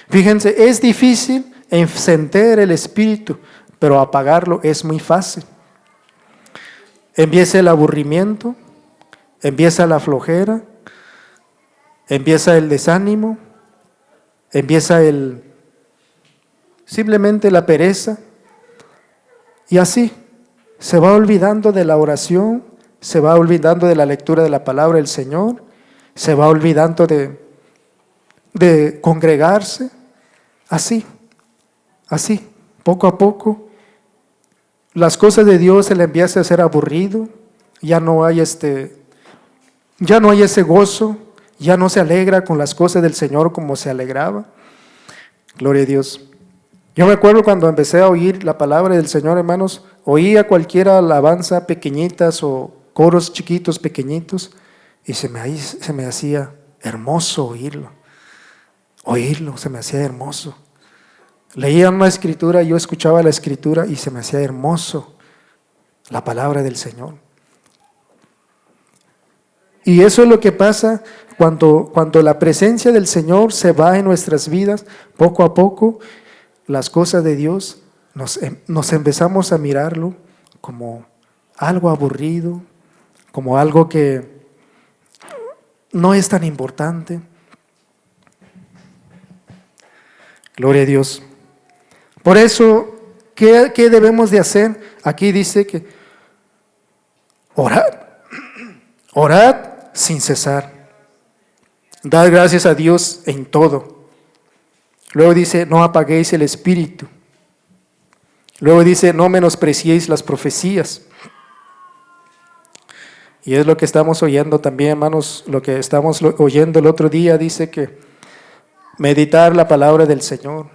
A: Fíjense, es difícil encender el espíritu, pero apagarlo es muy fácil. Empieza el aburrimiento, empieza la flojera, empieza el desánimo, empieza simplemente la pereza. Y así se va olvidando de la oración, se va olvidando de la lectura de la palabra del Señor, se va olvidando de congregarse. Así, poco a poco, las cosas de Dios se le empieza a hacer aburrido, ya no hay ese gozo, ya no se alegra con las cosas del Señor como se alegraba. Gloria a Dios. Yo me acuerdo cuando empecé a oír la palabra del Señor, hermanos, oía cualquier alabanza pequeñitas o coros chiquitos, pequeñitos, y se me hacía hermoso oírlo, se me hacía hermoso. Leía una escritura, yo escuchaba la escritura y se me hacía hermoso la palabra del Señor. Y eso es lo que pasa cuando la presencia del Señor se va en nuestras vidas, poco a poco, las cosas de Dios nos empezamos a mirarlo como algo aburrido, como algo que no es tan importante. Gloria a Dios. Por eso, ¿qué debemos de hacer? Aquí dice que orad sin cesar. Dad gracias a Dios en todo. Luego dice, no apaguéis el espíritu. Luego dice, no menospreciéis las profecías. Y es lo que estamos oyendo también, hermanos, lo que estamos oyendo el otro día, dice que meditar la palabra del Señor,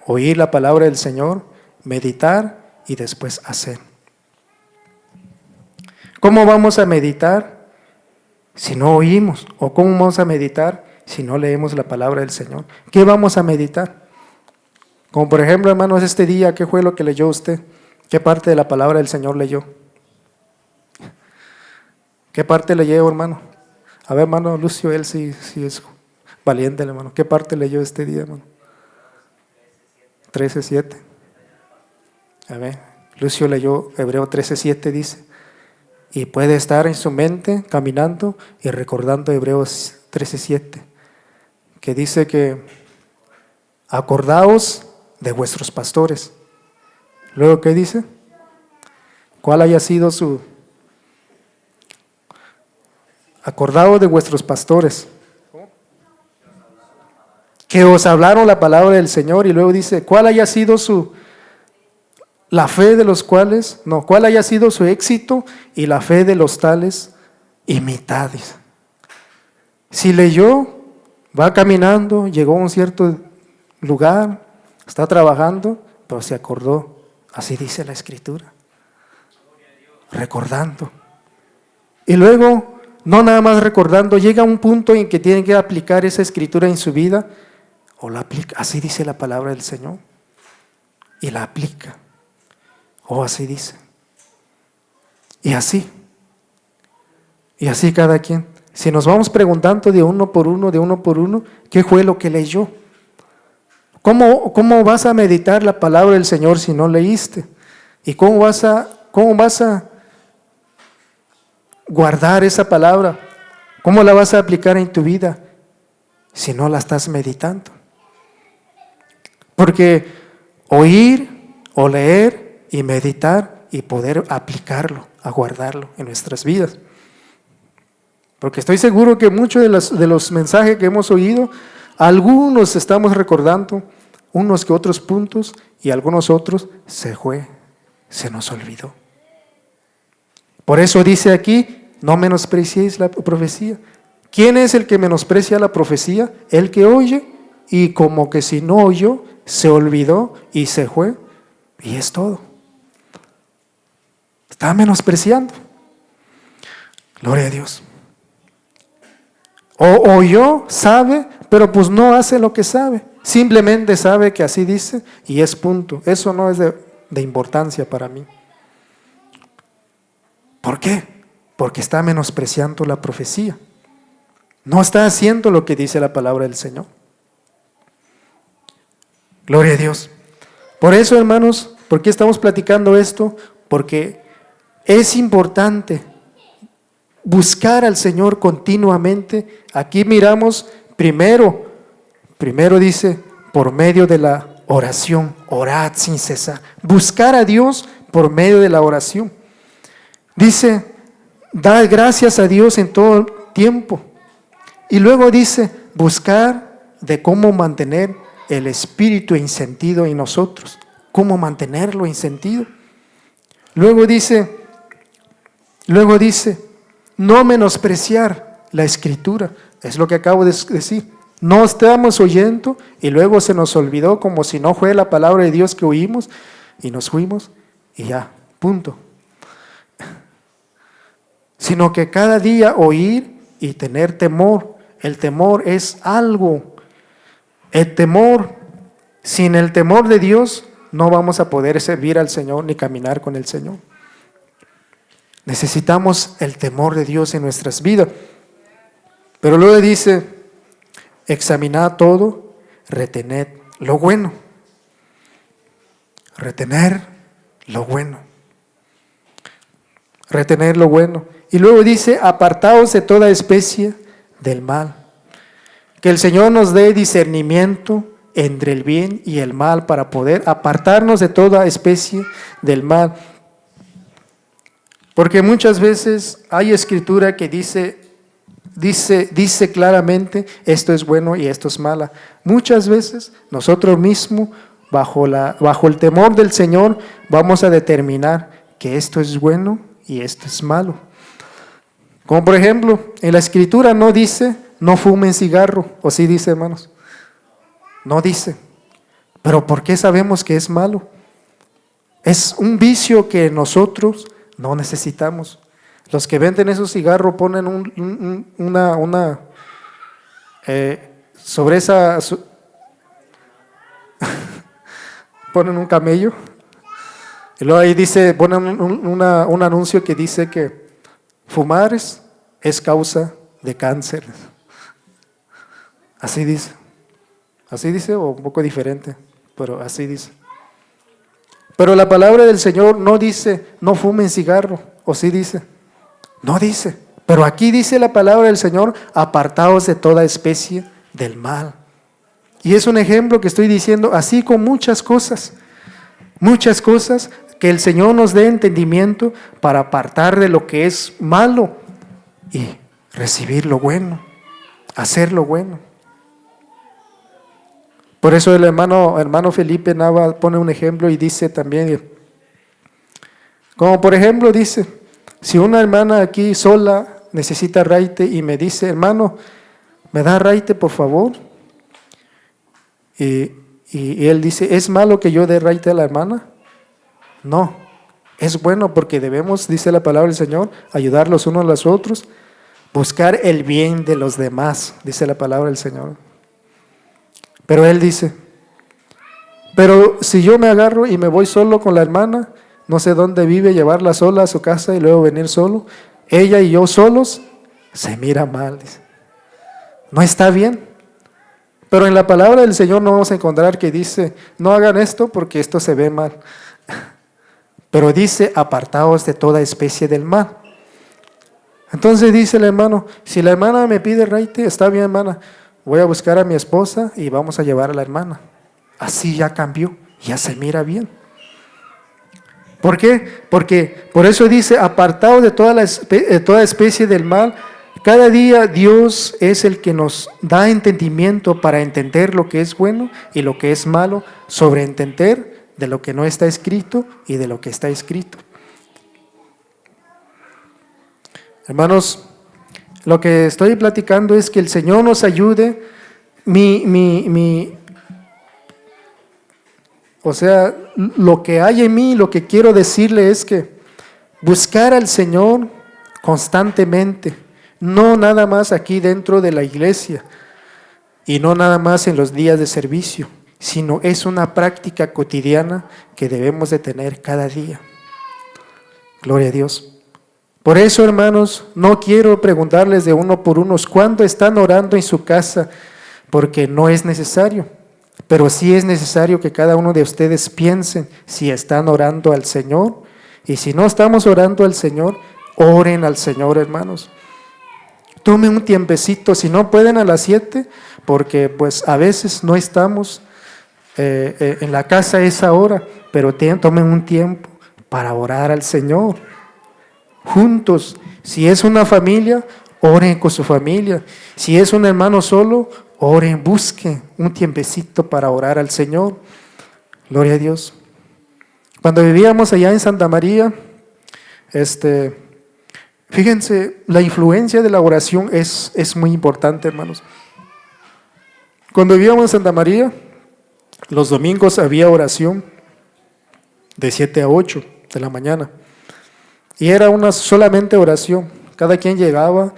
A: oír la palabra del Señor, meditar y después hacer. ¿Cómo vamos a meditar si no oímos? ¿O cómo vamos a meditar si no leemos la palabra del Señor? ¿Qué vamos a meditar? Como por ejemplo, hermanos, este día, ¿qué fue lo que leyó usted? ¿Qué parte de la palabra del Señor leyó? ¿Qué parte leyó, hermano? A ver, hermano Lucio, él sí es valiente, hermano. ¿Qué parte leyó este día, hermano? 13:7. A ver, Lucio leyó Hebreo 13:7, dice. Y puede estar en su mente caminando y recordando Hebreos 13:7, que dice que acordaos de vuestros pastores. Luego, ¿qué dice? ¿Cuál haya sido su? Acordaos de vuestros pastores, que os hablaron la palabra del Señor. Y luego dice, ¿cuál haya sido la fe de los cuales? No, ¿cuál haya sido su éxito y la fe de los tales? Imitades. Si leyó, va caminando, llegó a un cierto lugar, está trabajando, pero se acordó. Así dice la Escritura. Recordando. Y luego, no nada más recordando, llega a un punto en que tiene que aplicar esa Escritura en su vida, o la aplica. Así dice la palabra del Señor. Y la aplica. O así dice. Y así cada quien. Si nos vamos preguntando de uno por uno, ¿qué fue lo que leyó? ¿Cómo vas a meditar la palabra del Señor si no leíste? ¿Y cómo vas a guardar esa palabra? ¿Cómo la vas a aplicar en tu vida si no la estás meditando? Porque oír o leer y meditar y poder aplicarlo, a guardarlo en nuestras vidas. Porque estoy seguro que muchos de los mensajes que hemos oído, algunos estamos recordando, unos que otros puntos, y algunos otros se nos olvidó. Por eso dice aquí, no menospreciéis la profecía. ¿Quién es el que menosprecia la profecía? El que oye y como que si no oyó, se olvidó y se fue, y es todo. Está menospreciando. Gloria a Dios. O oyó, sabe, pero pues no hace lo que sabe. Simplemente sabe que así dice y es punto. Eso no es de importancia para mí. ¿Por qué? Porque está menospreciando la profecía. No está haciendo lo que dice la palabra del Señor. Gloria a Dios. Por eso, hermanos, ¿por qué estamos platicando esto? Porque es importante buscar al Señor continuamente. Aquí miramos primero dice, por medio de la oración, orad sin cesar. Buscar a Dios por medio de la oración. Dice, dad gracias a Dios en todo tiempo. Y luego dice, buscar de cómo mantener el espíritu encendido en nosotros. Cómo mantenerlo encendido. Luego dice, no menospreciar la escritura. Es lo que acabo de decir. No estamos oyendo y luego se nos olvidó como si no fue la palabra de Dios que oímos y nos fuimos y ya, punto. Sino que cada día oír y tener temor. El temor es algo. El temor, sin el temor de Dios, no vamos a poder servir al Señor ni caminar con el Señor. Necesitamos el temor de Dios en nuestras vidas. Pero luego dice, examinad todo, retened lo bueno. Retener lo bueno. Retener lo bueno. Y luego dice, apartaos de toda especie del mal. Que el Señor nos dé discernimiento entre el bien y el mal para poder apartarnos de toda especie del mal. Porque muchas veces hay escritura que dice claramente esto es bueno y esto es mala. Muchas veces nosotros mismos bajo el temor del Señor vamos a determinar que esto es bueno y esto es malo. Como por ejemplo, en la escritura no dice no fumen cigarro, o sí dice, hermanos. No dice. Pero ¿por qué sabemos que es malo? Es un vicio que nosotros no necesitamos. Los que venden esos cigarros ponen sobre esa ponen un camello y luego ahí dice, ponen un anuncio que dice que fumar es causa de cáncer. Así dice o un poco diferente, pero así dice. Pero la palabra del Señor no dice no fumen cigarro, o sí dice. No dice, pero aquí dice la palabra del Señor, apartaos de toda especie del mal. Y es un ejemplo que estoy diciendo, así con muchas cosas que el Señor nos dé entendimiento para apartar de lo que es malo y recibir lo bueno, hacer lo bueno. Por eso el hermano Felipe Nava pone un ejemplo y dice también, como por ejemplo dice, si una hermana aquí sola necesita raite y me dice, hermano, ¿me da raite por favor? Y él dice, ¿es malo que yo dé raite a la hermana? No, es bueno porque debemos, dice la palabra del Señor, ayudar los unos a los otros, buscar el bien de los demás, dice la palabra del Señor. Pero él dice, pero si yo me agarro y me voy solo con la hermana, no sé dónde vive, llevarla sola a su casa y luego venir solo, ella y yo solos, se mira mal, dice. No está bien, Pero en la palabra del Señor no vamos a encontrar que dice, no hagan esto porque esto se ve mal. Pero dice, apartaos de toda especie del mal. Entonces dice el hermano, si la hermana me pide raite, está bien hermana, voy a buscar a mi esposa y vamos a llevar a la hermana. Así ya cambió, ya se mira bien. ¿Por qué? Porque por eso dice, apartaos de toda especie del mal. Cada día Dios es el que nos da entendimiento para entender lo que es bueno y lo que es malo, sobre entender de lo que no está escrito y de lo que está escrito. Hermanos, lo que estoy platicando es que el Señor nos ayude. O sea, lo que hay en mí, lo que quiero decirle es que buscar al Señor constantemente, no nada más aquí dentro de la iglesia y no nada más en los días de servicio, sino es una práctica cotidiana que debemos de tener cada día. Gloria a Dios. Por eso, hermanos, no quiero preguntarles de uno por uno cuándo están orando en su casa, porque no es necesario. Pero sí es necesario que cada uno de ustedes piensen si están orando al Señor. Y si no estamos orando al Señor, oren al Señor, hermanos. Tomen un tiempecito, si no pueden a las 7, porque pues a veces no estamos en la casa a esa hora, pero tomen un tiempo para orar al Señor. Juntos, si es una familia, oren con su familia. Si es un hermano solo, oren, busquen un tiempecito para orar al Señor. Gloria a Dios. Cuando vivíamos allá en Santa María, fíjense, la influencia de la oración es muy importante, hermanos. Cuando vivíamos en Santa María, los domingos había oración de 7 a 8 de la mañana. Y era una solamente oración. Cada quien llegaba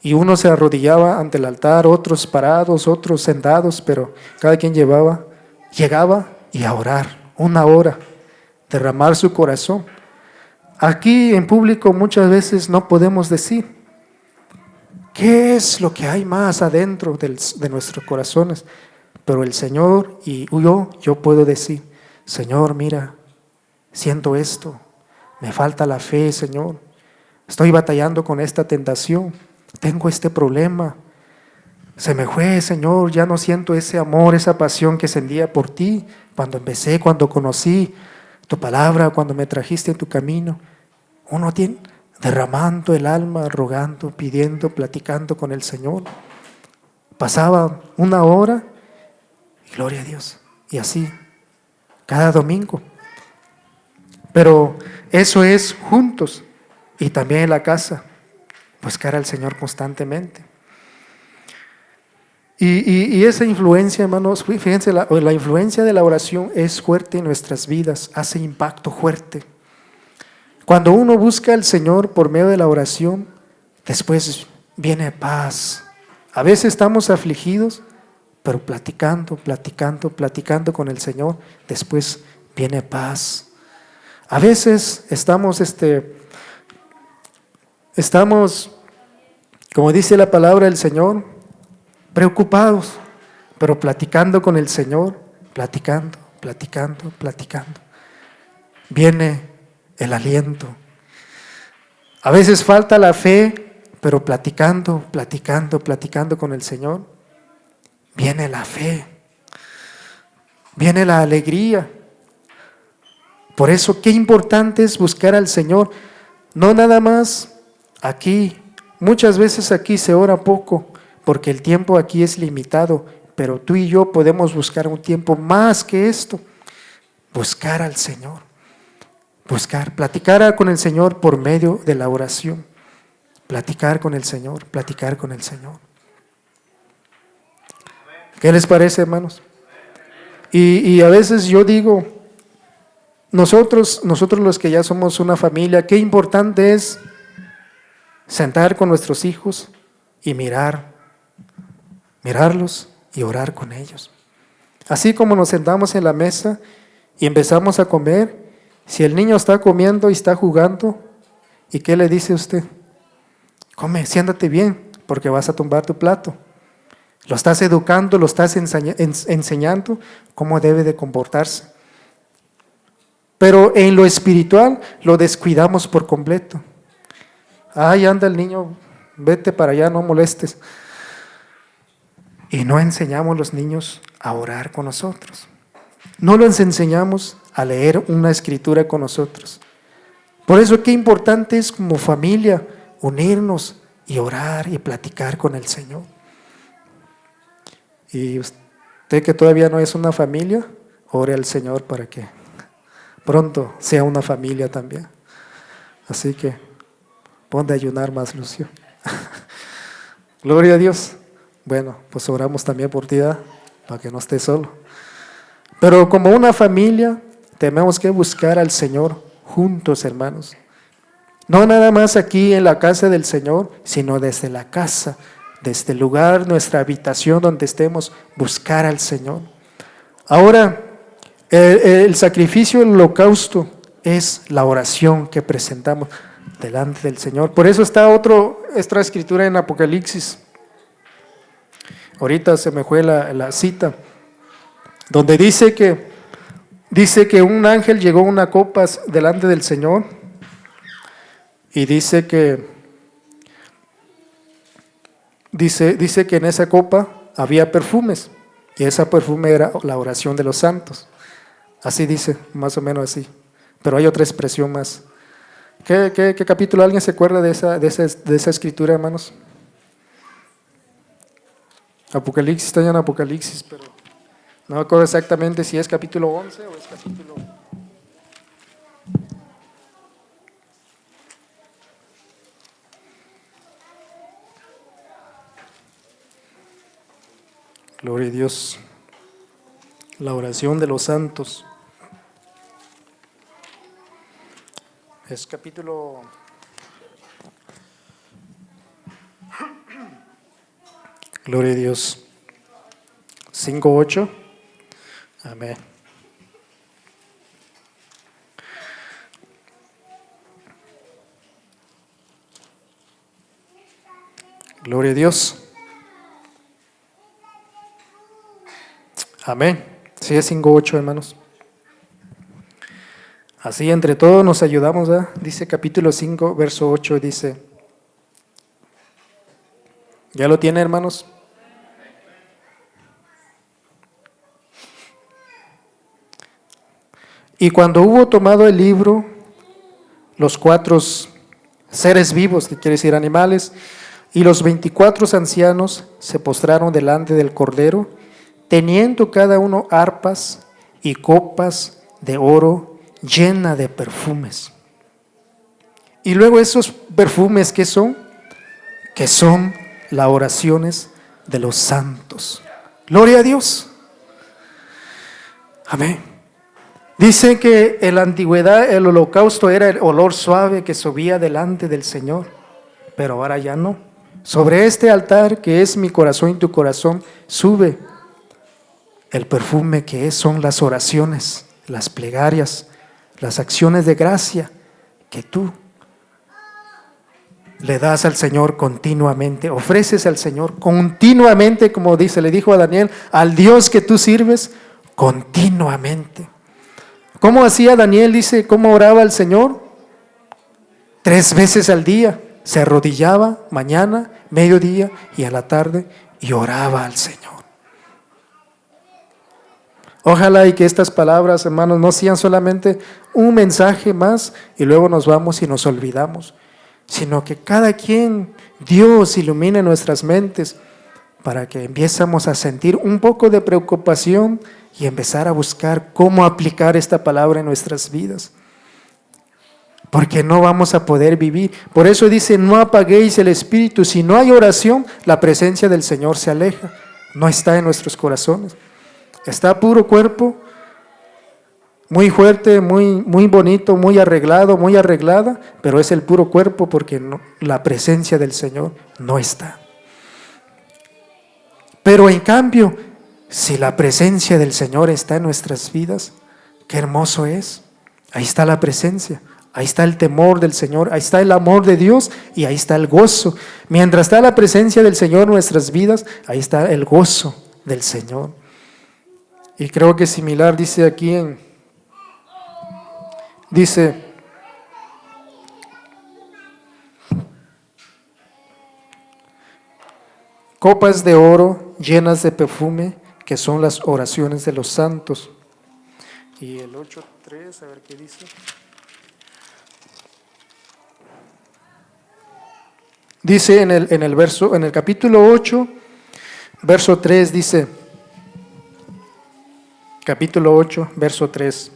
A: y uno se arrodillaba ante el altar, otros parados, otros sentados, pero cada quien llegaba y a orar, 1 hora, derramar su corazón. Aquí en público muchas veces no podemos decir qué es lo que hay más adentro de nuestros corazones, pero el Señor y yo puedo decir, Señor, mira, siento esto, me falta la fe, Señor, estoy batallando con esta tentación, tengo este problema, se me fue, Señor, ya no siento ese amor, esa pasión que sentía por ti cuando conocí tu palabra, cuando me trajiste en tu camino. Uno tiene derramando el alma, rogando, pidiendo, platicando con el Señor. Pasaba 1 hora y gloria a Dios. Y así, cada domingo. Pero eso es juntos y también en la casa, buscar al Señor constantemente. Y esa influencia, hermanos, fíjense, la influencia de la oración es fuerte en nuestras vidas, hace impacto fuerte. Cuando uno busca al Señor por medio de la oración, después viene paz. A veces estamos afligidos, pero platicando con el Señor, después viene paz. A veces estamos, como dice la palabra del Señor, preocupados, pero platicando con el Señor, platicando, viene el aliento. A veces falta la fe, pero platicando con el Señor, viene la fe, viene la alegría. Por eso, qué importante es buscar al Señor, no nada más aquí. Muchas veces aquí se ora poco, porque el tiempo aquí es limitado, pero tú y yo podemos buscar un tiempo más que esto, buscar al Señor, platicar con el Señor por medio de la oración, platicar con el Señor. ¿Qué les parece, hermanos? Y a veces yo digo, nosotros los que ya somos una familia, qué importante es sentar con nuestros hijos y mirarlos y orar con ellos. Así como nos sentamos en la mesa y empezamos a comer, si el niño está comiendo y está jugando, ¿y qué le dice usted? Come, siéntate bien, porque vas a tumbar tu plato. Lo estás educando, lo estás enseñando cómo debe de comportarse. Pero en lo espiritual lo descuidamos por completo. Ay, anda el niño, vete para allá, no molestes. Y no enseñamos a los niños a orar con nosotros. No los enseñamos a leer una escritura con nosotros. Por eso qué importante es como familia unirnos y orar y platicar con el Señor. Y usted que todavía no es una familia, ore al Señor para que pronto sea una familia también. Así que ponte a ayunar más, Lucio. Gloria a Dios. Bueno, pues oramos también por ti, ¿verdad? Para que no estés solo. Pero como una familia, tenemos que buscar al Señor juntos, hermanos. No nada más aquí en la casa del Señor, sino desde la casa, desde el lugar, nuestra habitación donde estemos, buscar al Señor. Ahora, el sacrificio, el holocausto, es la oración que presentamos delante del Señor. Por eso está otra escritura en Apocalipsis. Ahorita se me fue la cita, donde dice que un ángel llegó a una copa delante del Señor y dice que en esa copa había perfumes y ese perfume era la oración de los santos. Así dice, más o menos así. Pero hay otra expresión más. ¿Qué capítulo? ¿Alguien se acuerda de esa escritura, hermanos? Apocalipsis, está ya en Apocalipsis, pero no me acuerdo exactamente si es capítulo 11 o es capítulo... Gloria a Dios. La oración de los santos. Es capítulo... Gloria a Dios. 5:8. Amén. Gloria a Dios. Amén. Sí, es 5:8, hermanos. Así entre todos nos ayudamos, ¿verdad? Dice capítulo 5, verso 8, dice. ¿Ya lo tiene, hermanos? Y cuando hubo tomado el libro, los 4 seres vivos, que quiere decir animales, y los 24 ancianos se postraron delante del Cordero, teniendo cada uno arpas y copas de oro llena de perfumes. Y luego esos perfumes, ¿qué son? Que son las oraciones de los santos. Gloria a Dios. Amén. Dice que en la antigüedad el holocausto era el olor suave que subía delante del Señor, pero ahora ya no. Sobre este altar que es mi corazón y tu corazón, sube el perfume que son las oraciones, las plegarias, las acciones de gracia que tú le das al Señor continuamente, ofreces al Señor continuamente, como le dijo a Daniel, al Dios que tú sirves continuamente. ¿Cómo hacía Daniel? Dice, ¿cómo oraba al Señor? 3 veces al día. Se arrodillaba mañana, mediodía y a la tarde y oraba al Señor. Ojalá y que estas palabras, hermanos, no sean solamente un mensaje más y luego nos vamos y nos olvidamos, sino que cada quien, Dios ilumine nuestras mentes para que empiecemos a sentir un poco de preocupación y empezar a buscar cómo aplicar esta palabra en nuestras vidas. Porque no vamos a poder vivir. Por eso dice, no apaguéis el espíritu. Si no hay oración, la presencia del Señor se aleja. No está en nuestros corazones. Está puro cuerpo, muy fuerte, muy bonito, muy arreglado, muy arreglada, pero es el puro cuerpo porque la presencia del Señor no está. Pero en cambio, si la presencia del Señor está en nuestras vidas, qué hermoso es. Ahí está la presencia. Ahí está el temor del Señor, ahí está el amor de Dios y ahí está el gozo. Mientras está la presencia del Señor en nuestras vidas, ahí está el gozo del Señor. Y creo que similar dice aquí dice, copas de oro llenas de perfume, que son las oraciones de los santos. Y el 8:3, a ver qué dice. Dice en el capítulo 8, verso 3, dice, capítulo 8, verso 3.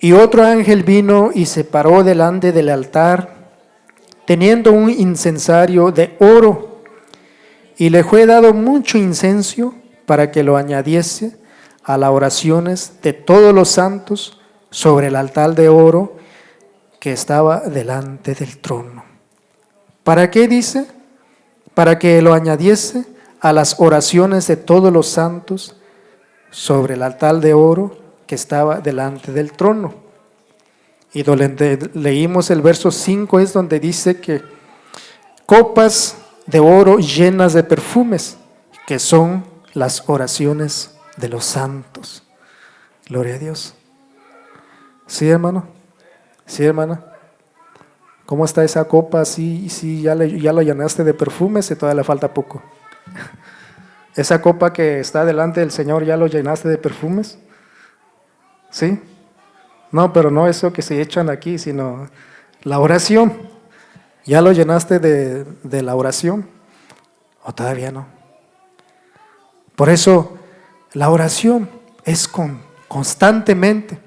A: Y otro ángel vino y se paró delante del altar, teniendo un incensario de oro, y le fue dado mucho incienso para que lo añadiese a las oraciones de todos los santos sobre el altar de oro que estaba delante del trono. ¿Para qué dice? Para que lo añadiese a las oraciones de todos los santos sobre el altar de oro que estaba delante del trono. Y donde leímos el verso 5 es donde dice que copas de oro llenas de perfumes, que son las oraciones de los santos. Gloria a Dios. ¿Sí, hermano? ¿Sí, hermana? ¿Cómo está esa copa? Sí, ya lo llenaste de perfumes y todavía le falta poco. Esa copa que está delante del Señor, ¿ya lo llenaste de perfumes? ¿Sí? No, pero no eso que se echan aquí, sino la oración. ¿Ya lo llenaste de la oración? ¿O todavía no? Por eso la oración es constantemente.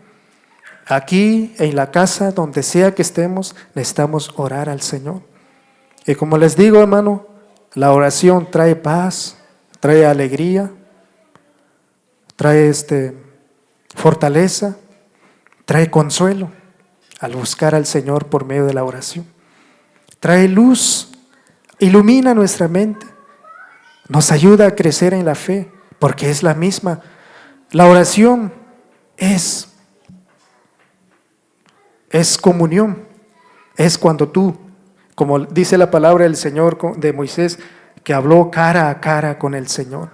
A: Aquí en la casa, donde sea que estemos, necesitamos orar al Señor. Y como les digo, hermano, la oración trae paz, trae alegría, trae fortaleza, trae consuelo al buscar al Señor por medio de la oración. Trae luz, ilumina nuestra mente, nos ayuda a crecer en la fe, porque es la misma. La oración es comunión, es cuando tú, como dice la palabra del Señor de Moisés, que habló cara a cara con el Señor.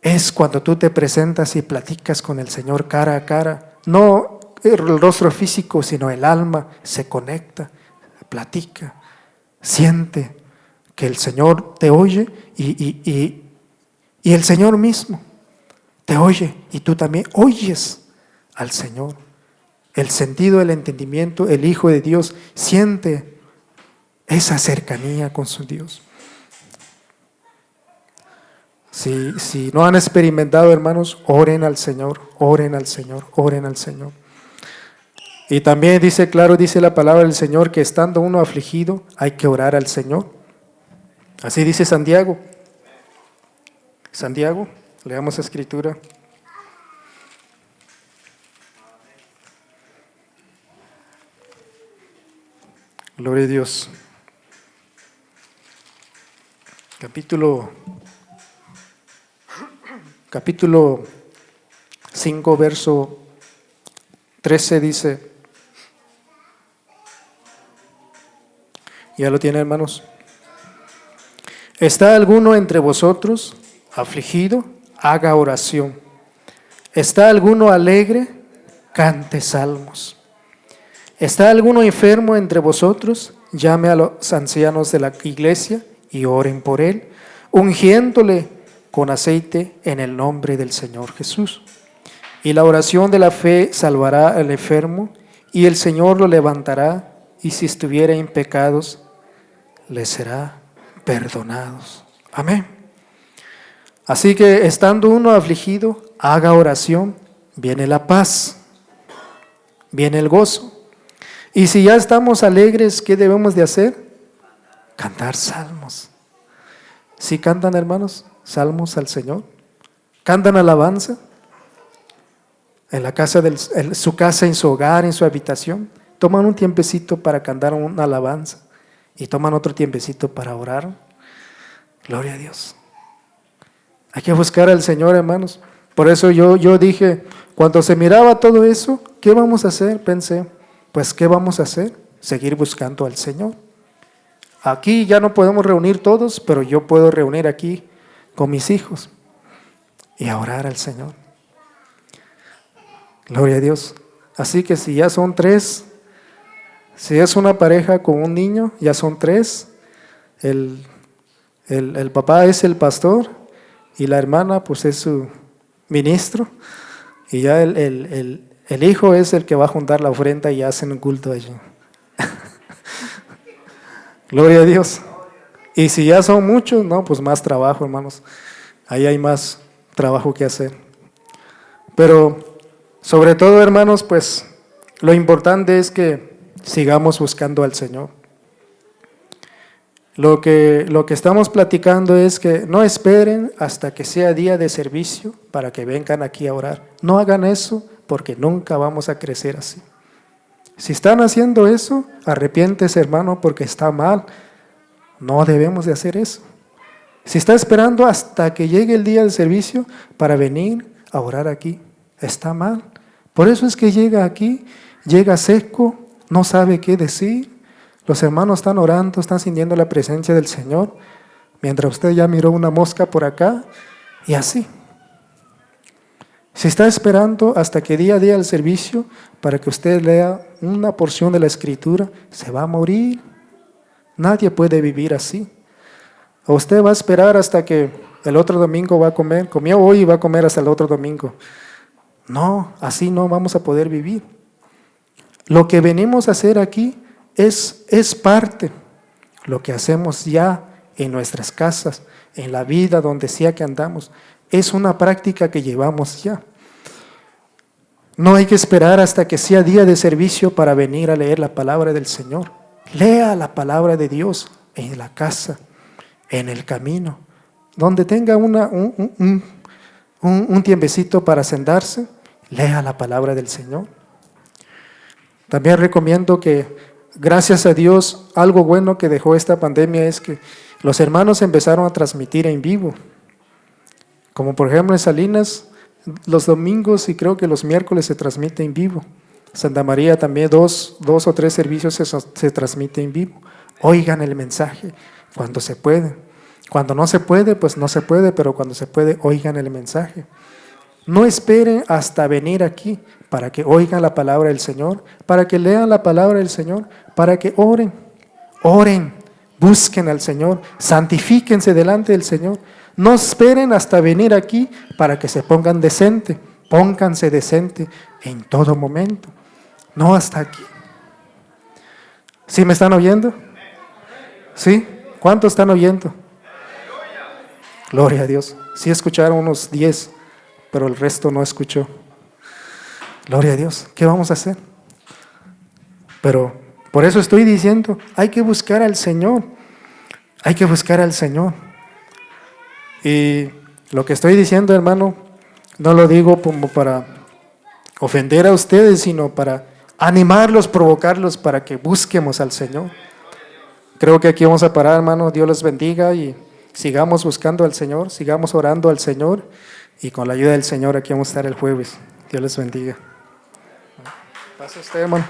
A: Es cuando tú te presentas y platicas con el Señor cara a cara, no el rostro físico, sino el alma se conecta, platica, siente que el Señor te oye y el Señor mismo te oye y tú también oyes al Señor. El sentido, el entendimiento, el Hijo de Dios siente esa cercanía con su Dios. Si no han experimentado, hermanos, oren al Señor, oren al Señor, oren al Señor. Y también dice la palabra del Señor que estando uno afligido hay que orar al Señor. Así dice Santiago. Santiago, leamos la escritura. Gloria a Dios. Capítulo 5, verso 13 dice, ¿ya lo tiene, hermanos? ¿Está alguno entre vosotros afligido? Haga oración. ¿Está alguno alegre? Cante salmos. ¿Está alguno enfermo entre vosotros? Llame a los ancianos de la iglesia y oren por él, ungiéndole con aceite en el nombre del Señor Jesús. Y la oración de la fe salvará al enfermo, y el Señor lo levantará, y si estuviera en pecados, le será perdonados. Amén. Así que estando uno afligido, haga oración, viene la paz, viene el gozo. Y si ya estamos alegres, ¿qué debemos de hacer? Cantar salmos. ¿Sí cantan, hermanos, salmos al Señor? ¿Cantan alabanza? En la casa en su casa, en su hogar, en su habitación. Toman un tiempecito para cantar una alabanza y toman otro tiempecito para orar. Gloria a Dios. Hay que buscar al Señor, hermanos, Por eso yo dije, cuando se miraba todo eso, ¿qué vamos a hacer? Pensé, pues ¿qué vamos a hacer? Seguir buscando al Señor. Aquí ya no podemos reunir todos, pero yo puedo reunir aquí con mis hijos y a orar al Señor. Gloria a Dios. Así que si ya son 3, si es una pareja con un niño, ya son 3. El papá es el pastor y la hermana pues es su ministro. Y ya el hijo es el que va a juntar la ofrenda y hacen un culto allí. Gloria a Dios. Y si ya son muchos, no, pues más trabajo, hermanos. Ahí hay más trabajo que hacer. Pero sobre todo, hermanos, pues lo importante es que sigamos buscando al Señor. Lo que estamos platicando es que no esperen hasta que sea día de servicio para que vengan aquí a orar. No hagan eso porque nunca vamos a crecer así. Si están haciendo eso, arrepiéntese, hermano, porque está mal. No debemos de hacer eso. Si está esperando hasta que llegue el día del servicio para venir a orar aquí, está mal. Por eso es que llega aquí, llega seco, no sabe qué decir. Los hermanos están orando, están sintiendo la presencia del Señor, mientras usted ya miró una mosca por acá y así. Si está esperando hasta que día a día el servicio para que usted lea una porción de la Escritura, se va a morir. Nadie puede vivir así. O usted va a esperar hasta que el otro domingo va a comer, comió hoy y va a comer hasta el otro domingo. No, así no vamos a poder vivir. Lo que venimos a hacer aquí es parte. Lo que hacemos ya en nuestras casas, en la vida, donde sea que andamos, es una práctica que llevamos ya. No hay que esperar hasta que sea día de servicio para venir a leer la palabra del Señor. Lea la palabra de Dios en la casa, en el camino, donde tenga un tiempecito para sentarse, lea la palabra del Señor. También recomiendo que, gracias a Dios, algo bueno que dejó esta pandemia es que los hermanos empezaron a transmitir en vivo. Como por ejemplo en Salinas, los domingos y creo que los miércoles se transmite en vivo. Santa María también dos o 3 servicios se transmite en vivo. Oigan el mensaje cuando se puede. Cuando no se puede, pues no se puede, pero cuando se puede, oigan el mensaje. No esperen hasta venir aquí para que oigan la palabra del Señor, para que lean la palabra del Señor, para que oren. Oren, busquen al Señor, santifíquense delante del Señor. No esperen hasta venir aquí para que se pongan decente. Pónganse decente en todo momento. No hasta aquí. ¿Sí me están oyendo? ¿Sí? ¿Cuántos están oyendo? Gloria a Dios. Sí escucharon unos 10, pero el resto no escuchó. Gloria a Dios. ¿Qué vamos a hacer? Pero por eso estoy diciendo, hay que buscar al Señor. Hay que buscar al Señor. Y lo que estoy diciendo, hermano, no lo digo como para ofender a ustedes, sino para animarlos, provocarlos para que busquemos al Señor. Creo que aquí vamos a parar, hermano. Dios los bendiga y sigamos buscando al Señor, sigamos orando al Señor y con la ayuda del Señor aquí vamos a estar el jueves. Dios les bendiga. Pase usted, hermano.